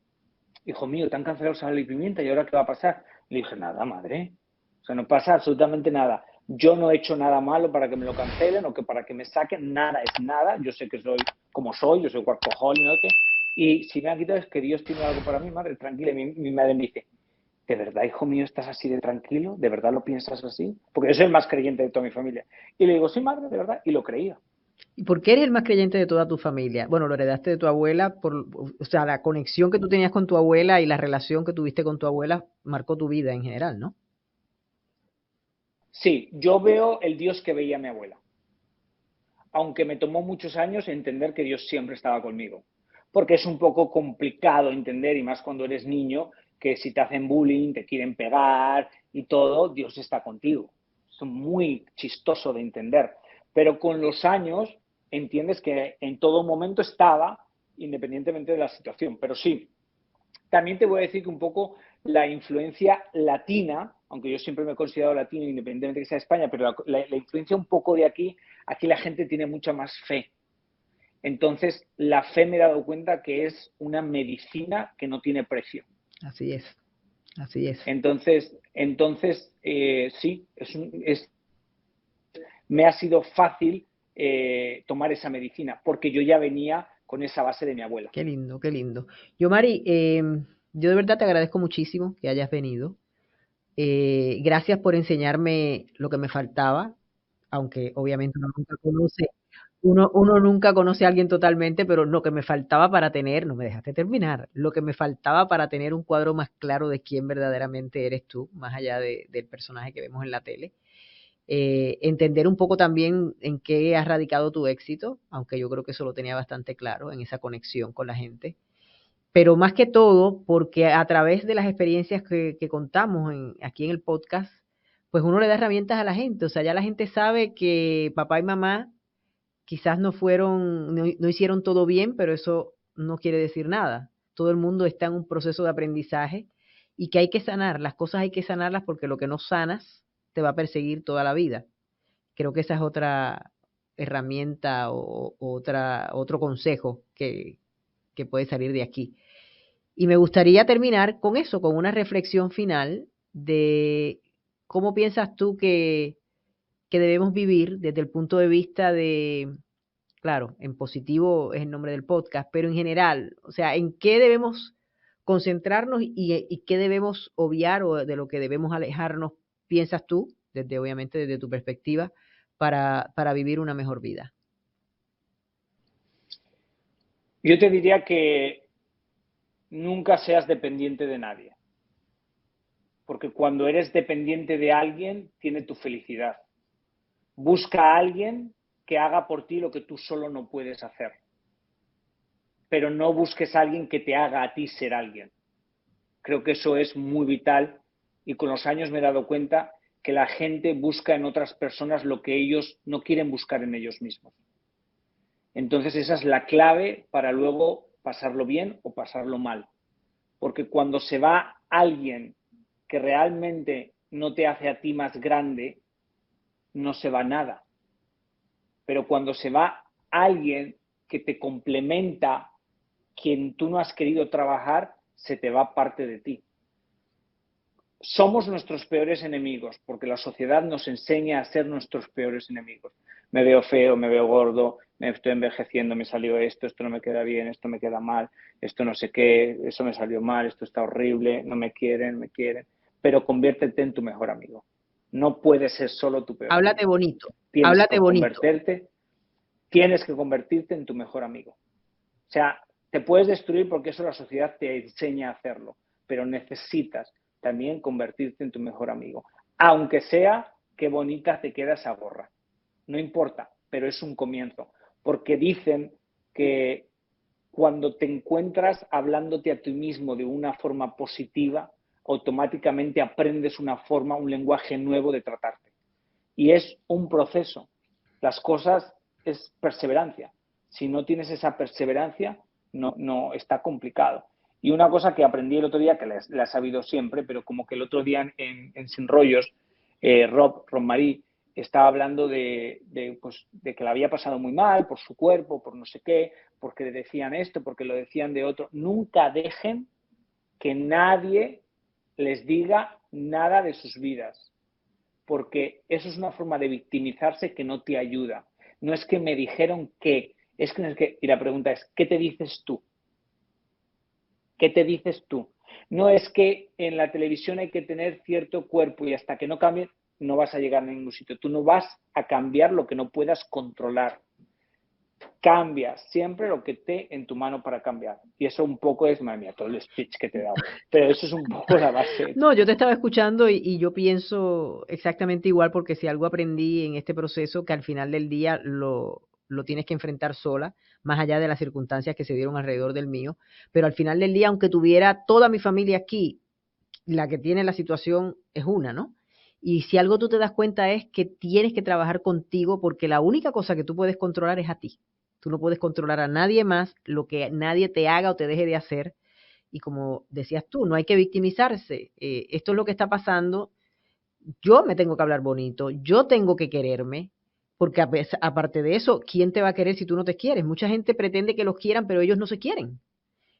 Speaker 1: hijo mío, te han cancelado Sal y Pimienta, ¿y ahora qué va a pasar? Le dije, nada, madre. O sea, no pasa absolutamente nada. Yo no he hecho nada malo para que me lo cancelen o que para que me saquen, nada es nada. Yo sé que soy como soy, yo soy workaholic, ¿no? Y si me han quitado es que Dios tiene algo para mí, madre, tranquila. Mi madre me dice, ¿de verdad, hijo mío, estás así de tranquilo? ¿De verdad lo piensas así? Porque yo soy el más creyente de toda mi familia. Y le digo, sí, madre, de verdad. Y lo creía.
Speaker 2: ¿Y por qué eres el más creyente de toda tu familia? Bueno, lo heredaste de tu abuela, o sea, la conexión que tú tenías con tu abuela y la relación que tuviste con tu abuela marcó tu vida en general, ¿no?
Speaker 1: Sí, yo veo el Dios que veía mi abuela. Aunque me tomó muchos años entender que Dios siempre estaba conmigo. Porque es un poco complicado entender, y más cuando eres niño, que si te hacen bullying, te quieren pegar y todo, Dios está contigo. Es muy chistoso de entender. Pero con los años entiendes que en todo momento estaba, independientemente de la situación. Pero sí, también te voy a decir que un poco la influencia latina, aunque yo siempre me he considerado latino, independientemente de que sea de España, pero la influencia un poco de aquí la gente tiene mucha más fe. Entonces, la fe me he dado cuenta que es una medicina que no tiene precio.
Speaker 2: Así es, así es.
Speaker 1: Sí, me ha sido fácil tomar esa medicina, porque yo ya venía con esa base de mi abuela.
Speaker 2: Qué lindo, qué lindo. Yo, Mari, yo de verdad te agradezco muchísimo que hayas venido. Gracias por enseñarme lo que me faltaba, aunque obviamente uno nunca conoce a alguien totalmente, pero lo que me faltaba para tener, no me dejaste terminar, lo que me faltaba para tener un cuadro más claro de quién verdaderamente eres tú, más allá del personaje que vemos en la tele. Entender un poco también en qué ha radicado tu éxito, aunque yo creo que eso lo tenía bastante claro, en esa conexión con la gente. Pero más que todo, porque a través de las experiencias que contamos aquí en el podcast, pues uno le da herramientas a la gente. O sea, ya la gente sabe que papá y mamá quizás no hicieron todo bien, pero eso no quiere decir nada. Todo el mundo está en un proceso de aprendizaje y que hay que sanar. Las cosas hay que sanarlas porque lo que no sanas te va a perseguir toda la vida. creo que esa es otra herramienta o otro consejo que puede salir de aquí. Y me gustaría terminar con eso, con una reflexión final de cómo piensas tú que debemos vivir desde el punto de vista de, claro, en positivo es el nombre del podcast, pero en general, o sea, en qué debemos concentrarnos y qué debemos obviar o de lo que debemos alejarnos, piensas tú, desde obviamente desde tu perspectiva, para vivir una mejor vida.
Speaker 1: Yo te diría que nunca seas dependiente de nadie, porque cuando eres dependiente de alguien, tiene tu felicidad. Busca a alguien que haga por ti lo que tú solo no puedes hacer, pero no busques a alguien que te haga a ti ser alguien. Creo que eso es muy vital y con los años me he dado cuenta que la gente busca en otras personas lo que ellos no quieren buscar en ellos mismos. Entonces esa es la clave para luego pasarlo bien o pasarlo mal. Porque cuando se va alguien que realmente no te hace a ti más grande, no se va nada. Pero cuando se va alguien que te complementa, quien tú no has querido trabajar, se te va parte de ti. Somos nuestros peores enemigos, porque la sociedad nos enseña a ser nuestros peores enemigos. Me veo feo, me veo gordo, me estoy envejeciendo, me salió esto no me queda bien, esto me queda mal, esto no sé qué, eso me salió mal, esto está horrible, no me quieren, me quieren. Pero conviértete en tu mejor amigo. No puedes ser solo tu peor
Speaker 2: Háblate
Speaker 1: amigo.
Speaker 2: bonito,
Speaker 1: Tienes
Speaker 2: háblate
Speaker 1: que
Speaker 2: bonito.
Speaker 1: tienes que convertirte en tu mejor amigo. O sea, te puedes destruir porque eso la sociedad te enseña a hacerlo, pero necesitas también convertirte en tu mejor amigo. Aunque sea qué bonita te queda esa gorra. No importa, pero es un comienzo. Porque dicen que cuando te encuentras hablándote a ti mismo de una forma positiva, automáticamente aprendes una forma, un lenguaje nuevo de tratarte. Y es un proceso. Las cosas es perseverancia. Si no tienes esa perseverancia, no está complicado. Y una cosa que aprendí el otro día, que la he sabido siempre, pero como que el otro día en Sin Rollos, Rob Marí estaba hablando pues, de que le había pasado muy mal por su cuerpo, por no sé qué, porque le decían esto, porque lo decían de otro. Nunca dejen que nadie les diga nada de sus vidas, porque eso es una forma de victimizarse que no te ayuda. No es que me dijeron que, es que no es que, y la pregunta es, ¿qué te dices tú? ¿Qué te dices tú? No es que en la televisión hay que tener cierto cuerpo y hasta que no cambie no vas a llegar a ningún sitio. Tú no vas a cambiar lo que no puedas controlar. Cambia siempre lo que esté en tu mano para cambiar. Y eso un poco es, madre mía, todo el speech que te he dado. Pero eso es un poco la base.
Speaker 2: No, yo te estaba escuchando y yo pienso exactamente igual porque si algo aprendí en este proceso que al final del día lo tienes que enfrentar sola, más allá de las circunstancias que se dieron alrededor del mío, pero al final del día, aunque tuviera toda mi familia aquí, la que tiene la situación es una, ¿no? Y si algo tú te das cuenta es que tienes que trabajar contigo porque la única cosa que tú puedes controlar es a ti. Tú no puedes controlar a nadie más, lo que nadie te haga o te deje de hacer. Y como decías tú, no hay que victimizarse. Esto es lo que está pasando. Yo me tengo que hablar bonito, yo tengo que quererme, porque aparte de eso, ¿quién te va a querer si tú no te quieres? Mucha gente pretende que los quieran, pero ellos no se quieren.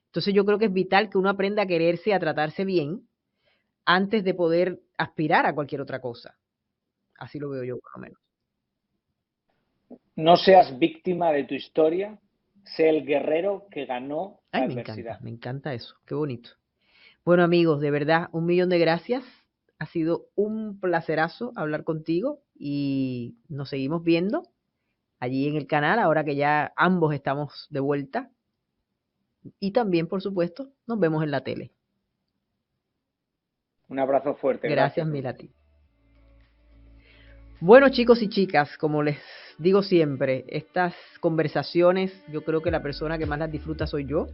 Speaker 2: Entonces yo creo que es vital que uno aprenda a quererse, a tratarse bien, antes de poder aspirar a cualquier otra cosa. Así lo veo yo, por lo menos.
Speaker 1: No seas víctima de tu historia, sé el guerrero que ganó la
Speaker 2: Ay,
Speaker 1: adversidad.
Speaker 2: me encanta eso, qué bonito. Bueno, amigos, de verdad, 1.000.000 de gracias. Ha sido un placerazo hablar contigo y nos seguimos viendo allí en el canal, ahora que ya ambos estamos de vuelta. Y también, por supuesto, nos vemos en la tele.
Speaker 1: Un abrazo fuerte,
Speaker 2: Gracias,
Speaker 1: gracias.
Speaker 2: mil a ti. Bueno, chicos y chicas, como les digo siempre, estas conversaciones, yo creo que la persona que más las disfruta soy yo,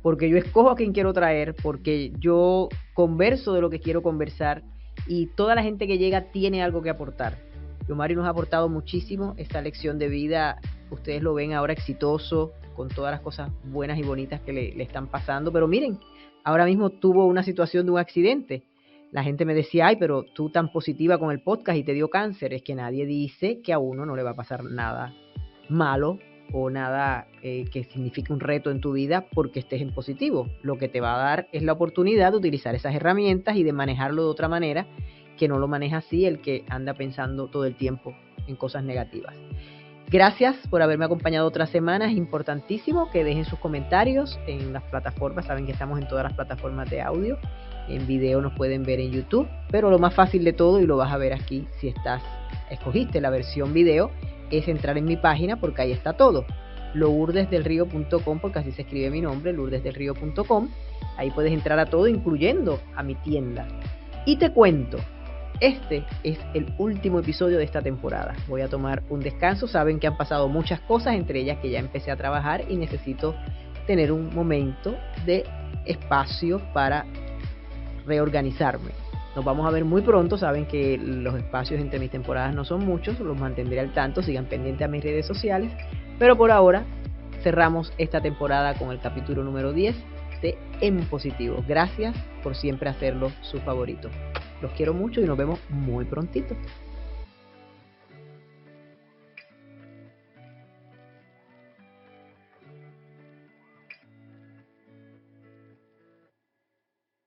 Speaker 2: porque yo escojo a quien quiero traer, porque yo converso de lo que quiero conversar y toda la gente que llega tiene algo que aportar. Yomari nos ha aportado muchísimo esta lección de vida, ustedes lo ven ahora exitoso, con todas las cosas buenas y bonitas que le están pasando, pero miren, ahora mismo tuvo una situación de un accidente. La gente me decía, ay, pero tú tan positiva con el podcast y te dio cáncer. Es que nadie dice que a uno no le va a pasar nada malo o nada que signifique un reto en tu vida porque estés en positivo. Lo que te va a dar es la oportunidad de utilizar esas herramientas y de manejarlo de otra manera que no lo maneja así el que anda pensando todo el tiempo en cosas negativas. Gracias por haberme acompañado otra semana. Es importantísimo que dejen sus comentarios en las plataformas. Saben que estamos en todas las plataformas de audio. En video nos pueden ver en YouTube, pero lo más fácil de todo, y lo vas a ver aquí si escogiste la versión video, es entrar en mi página porque ahí está todo. lourdesdelrio.com, porque así se escribe mi nombre, lourdesdelrio.com. Ahí puedes entrar a todo, incluyendo a mi tienda. Y te cuento, este es el último episodio de esta temporada. Voy a tomar un descanso. Saben que han pasado muchas cosas, entre ellas que ya empecé a trabajar y necesito tener un momento de espacio para reorganizarme. Nos vamos a ver muy pronto. Saben que los espacios entre mis temporadas no son muchos, los mantendré al tanto. Sigan pendientes a mis redes sociales, pero por ahora cerramos esta temporada con el capítulo número 10 de En Positivo. Gracias por siempre hacerlo su favorito. Los quiero mucho y nos vemos muy prontito.